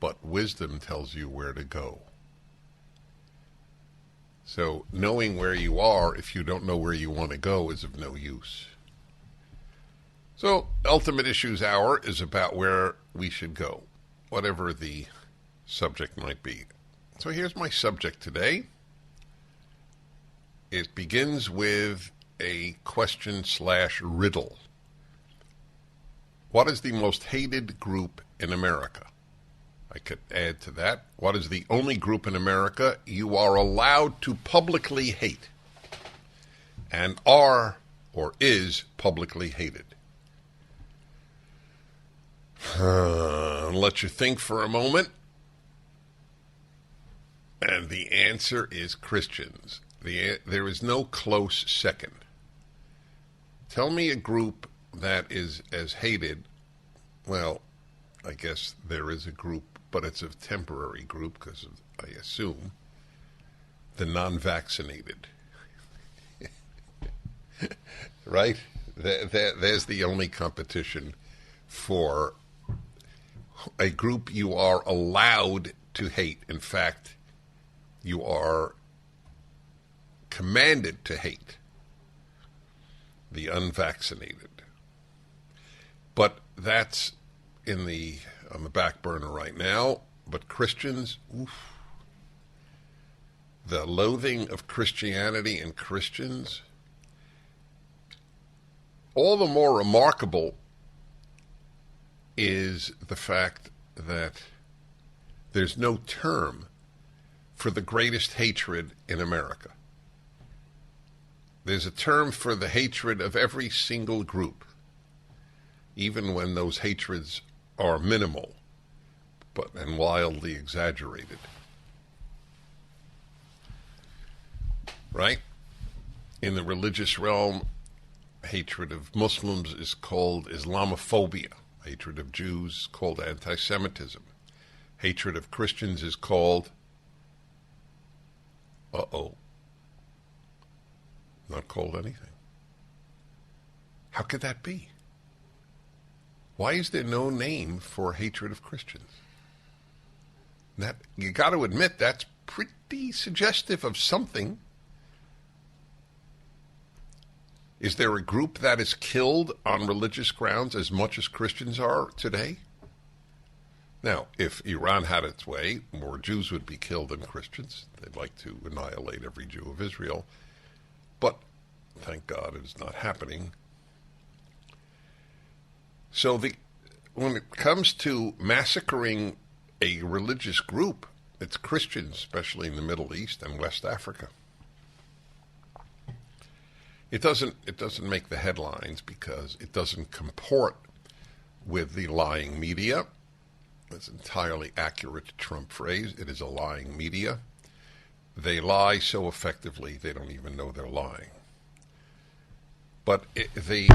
but wisdom tells you where to go. So knowing where you are, if you don't know where you want to go, is of no use. So Ultimate Issues Hour is about where we should go, whatever the subject might be. So here's my subject today. It begins with a question/riddle. What is the most hated group in America? I could add to that, what is the only group in America you are allowed to publicly hate and are or is publicly hated? I'll let you think for a moment. And the answer is Christians. There is no close second. Tell me a group that is as hated. Well, I guess there is a group, but it's a temporary group because I assume the non-vaccinated. Right? There's the only competition for a group you are allowed to hate. In fact, you are commanded to hate the unvaccinated. But that's on the back burner right now. But Christians, oof, the loathing of Christianity and Christians, all the more remarkable is the fact that there's no term for the greatest hatred in America. There's a term for the hatred of every single group, even when those hatreds are minimal and wildly exaggerated. Right? In the religious realm, hatred of Muslims is called Islamophobia. Hatred of Jews is called anti-Semitism. Hatred of Christians is called, not called anything. How could that be? Why is there no name for hatred of Christians? That, you got to admit, that's pretty suggestive of something. Is there a group that is killed on religious grounds as much as Christians are today? Now, if Iran had its way, more Jews would be killed than Christians. They'd like to annihilate every Jew of Israel. But thank God it is not happening. So when it comes to massacring a religious group, it's Christians, especially in the Middle East and West Africa. It doesn't make the headlines because it doesn't comport with the lying media. It's entirely accurate Trump phrase. It is a lying media. They lie so effectively they don't even know they're lying. But the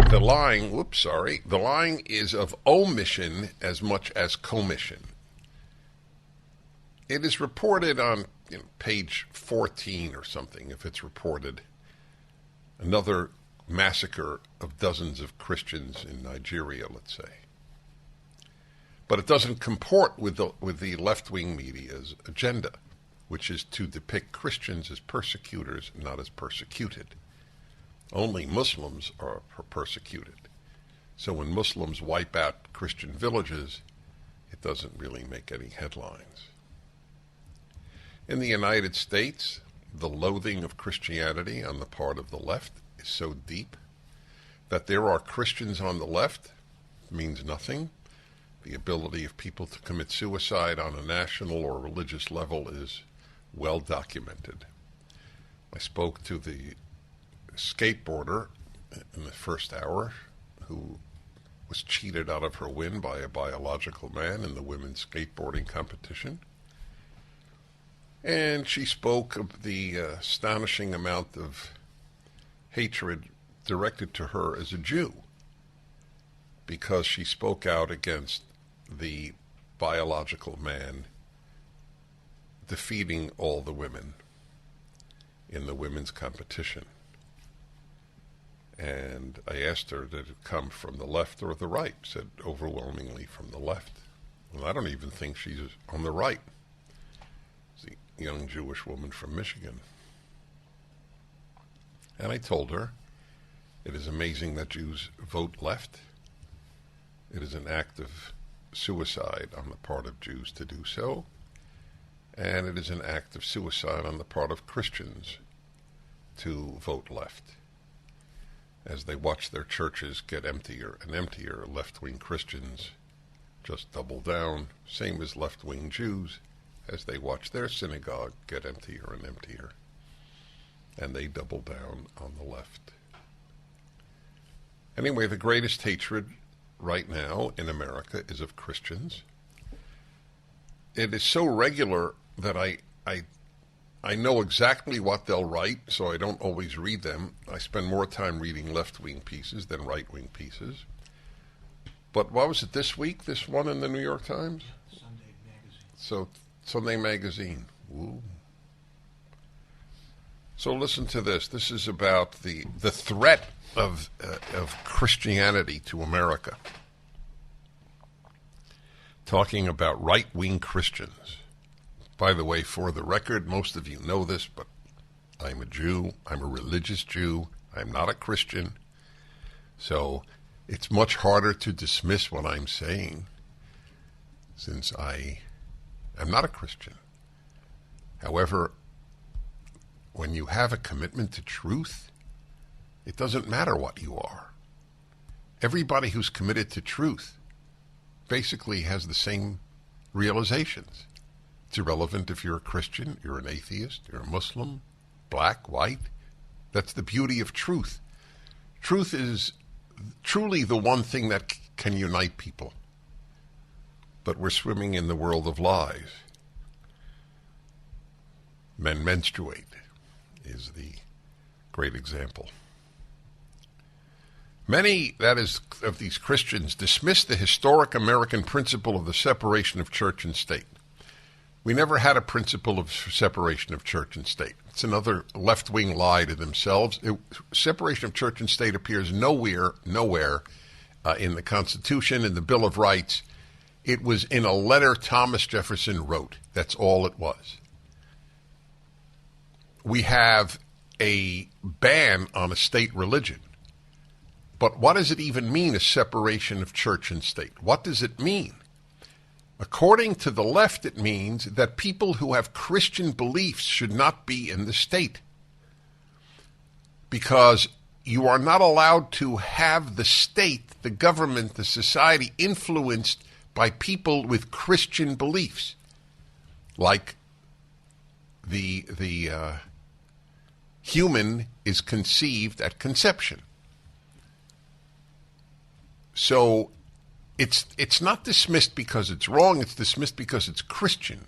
lying is of omission as much as commission. It is reported on page 14 or something, if it's reported, another massacre of dozens of Christians in Nigeria, let's say. But it doesn't comport with the left-wing media's agenda, which is to depict Christians as persecutors, not as persecuted. Only Muslims are persecuted. So when Muslims wipe out Christian villages, it doesn't really make any headlines. In the United States, the loathing of Christianity on the part of the left is so deep that there are Christians on the left means nothing. The ability of people to commit suicide on a national or religious level is well documented. I spoke to the skateboarder in the first hour who was cheated out of her win by a biological man in the women's skateboarding competition. And she spoke of the astonishing amount of hatred directed to her as a Jew because she spoke out against the biological man defeating all the women in the women's competition. And I asked her, did it come from the left or the right? Said overwhelmingly from the left. Well, I don't even think she's on the right. It's a young Jewish woman from Michigan. And I told her, it is amazing that Jews vote left. It is an act of suicide on the part of Jews to do so. And it is an act of suicide on the part of Christians to vote left. As they watch their churches get emptier and emptier, left-wing Christians just double down, same as left-wing Jews, as they watch their synagogue get emptier and emptier. And they double down on the left. Anyway, the greatest hatred right now in America is of Christians. It is so regular that I know exactly what they'll write, so I don't always read them. I spend more time reading left-wing pieces than right-wing pieces. But what was it this week, this one in the New York Times? Sunday Magazine. So, Sunday Magazine. Ooh. So listen to this. This is about the threat of Christianity to America. Talking about right-wing Christians. By the way, for the record, most of you know this, but I'm a Jew. I'm a religious Jew. I'm not a Christian. So it's much harder to dismiss what I'm saying since I am not a Christian. However, when you have a commitment to truth, it doesn't matter what you are. Everybody who's committed to truth basically has the same realizations. It's irrelevant if you're a Christian, you're an atheist, you're a Muslim, black, white, That's the beauty of truth. Truth is truly the one thing that can unite people. But we're swimming in the world of lies. Men menstruate is the great example. Many, that is, of these Christians dismiss the historic American principle of the separation of church and state. We never had a principle of separation of church and state. It's another left-wing lie to themselves. Separation of church and state appears nowhere in the Constitution, in the Bill of Rights. It was in a letter Thomas Jefferson wrote. That's all it was. We have a ban on a state religion. But what does it even mean, a separation of church and state? What does it mean? According to the left, it means that people who have Christian beliefs should not be in the state, because you are not allowed to have the state, the government, the society influenced by people with Christian beliefs, like the human is conceived at conception. So it's not dismissed because it's wrong, it's dismissed because it's Christian.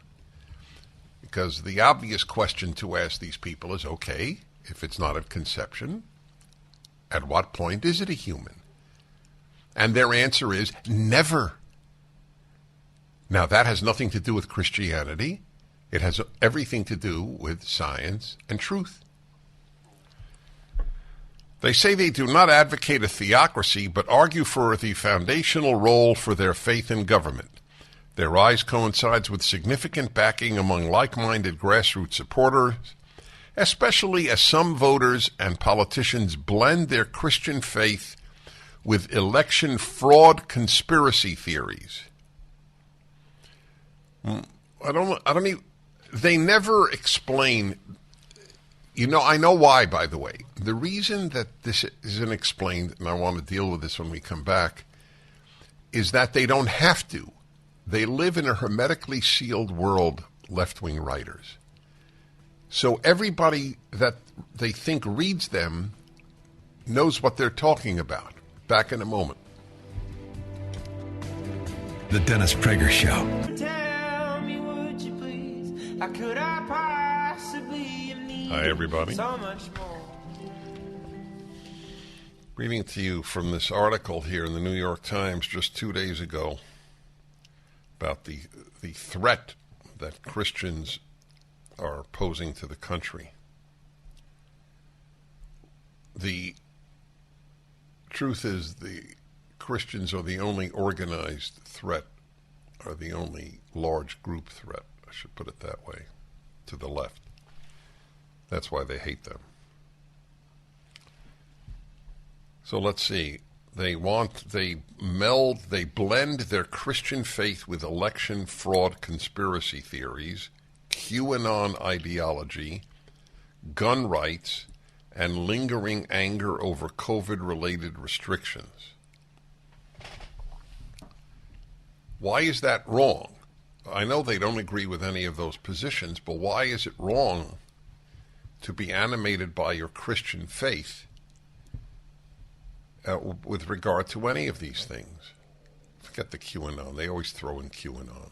Because the obvious question to ask these people is, okay, if it's not at conception, at what point is it a human? And their answer is never. Now, that has nothing to do with Christianity. It has everything to do with science and truth. They say they do not advocate a theocracy, but argue for the foundational role for their faith in government. Their rise coincides with significant backing among like-minded grassroots supporters, especially as some voters and politicians blend their Christian faith with election fraud conspiracy theories. They never explain. I know why, by the way. The reason that this isn't explained, and I want to deal with this when we come back, is that they don't have to. They live in a hermetically sealed world, left-wing writers. So everybody that they think reads them knows what they're talking about. Back in a moment. The Dennis Prager Show. Tell me, would you please? How could I possibly need Hi, everybody. so much more? Reading to you from this article here in the New York Times just 2 days ago about the threat that Christians are posing to the country. The truth is the Christians are the only organized threat, are the only large group threat, I should put it that way, to the left. That's why they hate them. So let's see. They blend their Christian faith with election fraud conspiracy theories, QAnon ideology, gun rights, and lingering anger over COVID-related restrictions. Why is that wrong? I know they don't agree with any of those positions, but why is it wrong to be animated by your Christian faith with regard to any of these things? Forget the QAnon. They always throw in QAnon.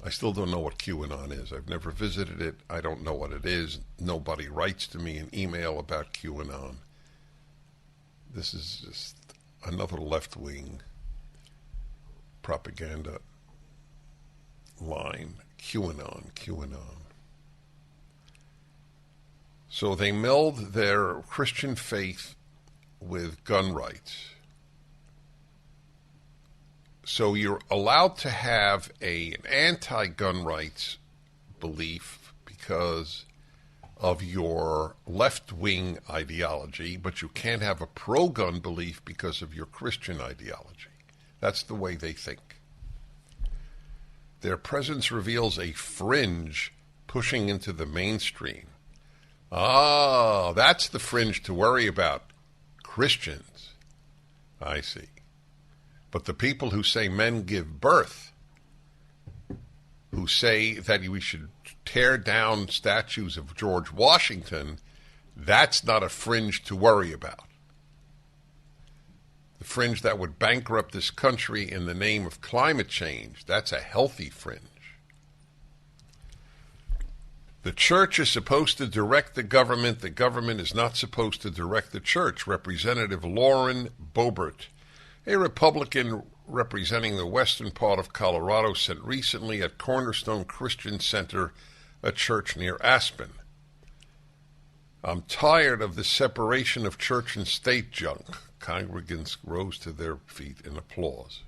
I still don't know what QAnon is. I've never visited it. I don't know what it is. Nobody writes to me an email about QAnon. This is just another left-wing propaganda line. QAnon. So they meld their Christian faith with gun rights. So you're allowed to have an anti-gun rights belief because of your left-wing ideology, but you can't have a pro-gun belief because of your Christian ideology. That's the way they think. Their presence reveals a fringe pushing into the mainstream. Ah, that's the fringe to worry about. Christians. I see. But the people who say men give birth, who say that we should tear down statues of George Washington, That's not a fringe to worry about. The fringe that would bankrupt this country in the name of climate change, that's a healthy fringe. The church is supposed to direct the government. The government is not supposed to direct the church. Representative Lauren Boebert, a Republican representing the western part of Colorado, said recently at Cornerstone Christian Center, a church near Aspen. I'm tired of the separation of church and state junk. Congregants rose to their feet in applause.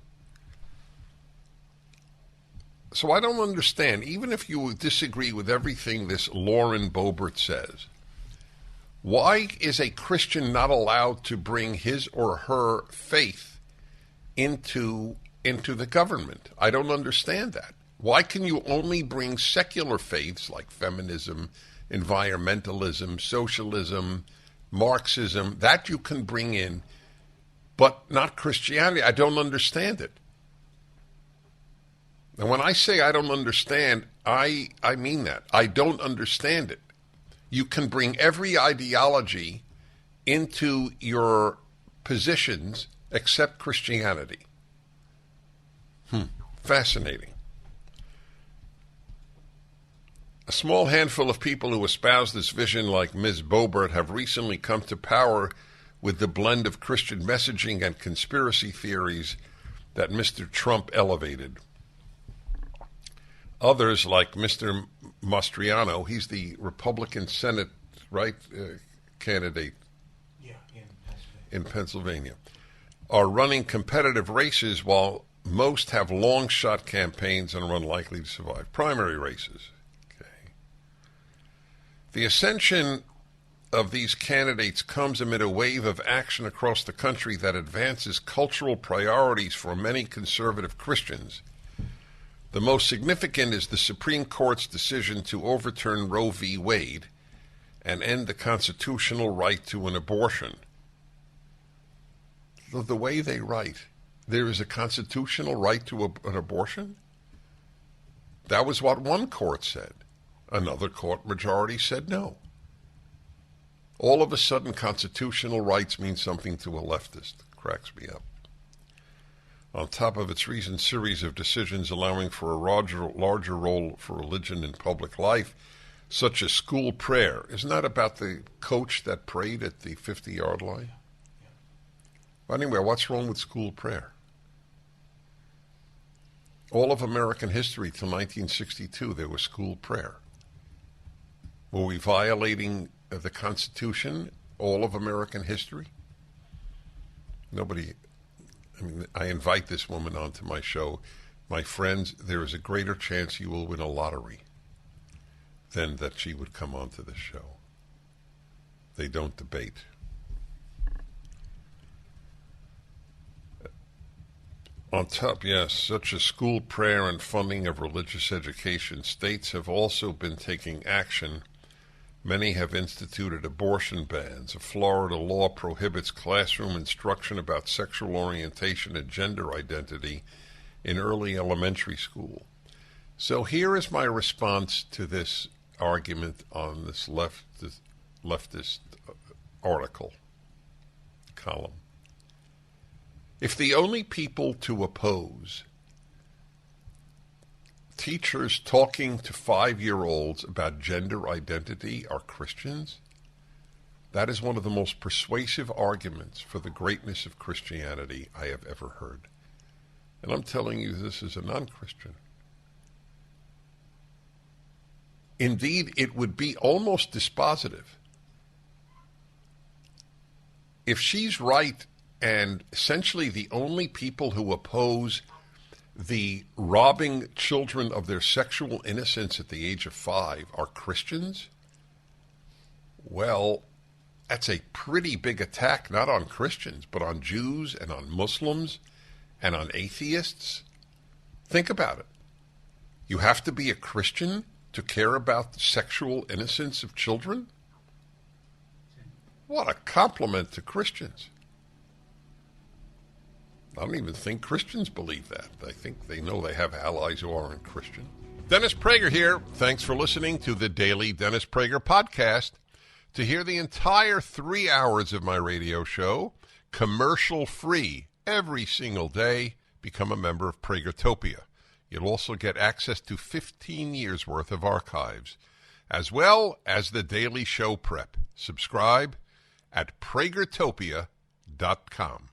So I don't understand, even if you disagree with everything this Lauren Boebert says, why is a Christian not allowed to bring his or her faith into the government? I don't understand that. Why can you only bring secular faiths like feminism, environmentalism, socialism, Marxism, that you can bring in, but not Christianity? I don't understand it. And when I say I don't understand, I mean that. I don't understand it. You can bring every ideology into your positions except Christianity. Fascinating. A small handful of people who espouse this vision, like Ms. Boebert, have recently come to power with the blend of Christian messaging and conspiracy theories that Mr. Trump elevated. Others, like Mr. Mastriano, he's the Republican Senate, candidate in Pennsylvania, are running competitive races while most have long-shot campaigns and are unlikely to survive primary races. Okay. The ascension of these candidates comes amid a wave of action across the country that advances cultural priorities for many conservative Christians. The most significant is the Supreme Court's decision to overturn Roe v. Wade and end the constitutional right to an abortion. The way they write, there is a constitutional right to an abortion? That was what one court said. Another court majority said no. All of a sudden, constitutional rights mean something to a leftist. Cracks me up. On top of its recent series of decisions allowing for a larger role for religion in public life, such as school prayer. Isn't that about the coach that prayed at the 50-yard line? Well, anyway, what's wrong with school prayer? All of American history till 1962, there was school prayer. Were we violating the Constitution all of American history? Nobody... I invite this woman onto my show. My friends, there is a greater chance you will win a lottery than that she would come onto the show. They don't debate. On top, yes, such as school prayer and funding of religious education, states have also been taking action. Many have instituted abortion bans. A Florida law prohibits classroom instruction about sexual orientation and gender identity in early elementary school. So here is my response to this argument on this leftist article column. If the only people to oppose teachers talking to 5-year-olds about gender identity are Christians, that is one of the most persuasive arguments for the greatness of Christianity I have ever heard. And I'm telling you, this is a non-Christian. Indeed, it would be almost dispositive. If she's right, and essentially the only people who oppose the robbing children of their sexual innocence at the age of 5 are Christians, well, that's a pretty big attack, not on Christians, but on Jews and on Muslims and on atheists. Think about it. You have to be a Christian to care about the sexual innocence of children? What a compliment to Christians. I don't even think Christians believe that. I think they know they have allies who aren't Christian. Dennis Prager here. Thanks for listening to the Daily Dennis Prager Podcast. To hear the entire 3 hours of my radio show, commercial-free, every single day, become a member of Pragertopia. You'll also get access to 15 years' worth of archives, as well as the daily show prep. Subscribe at pragertopia.com.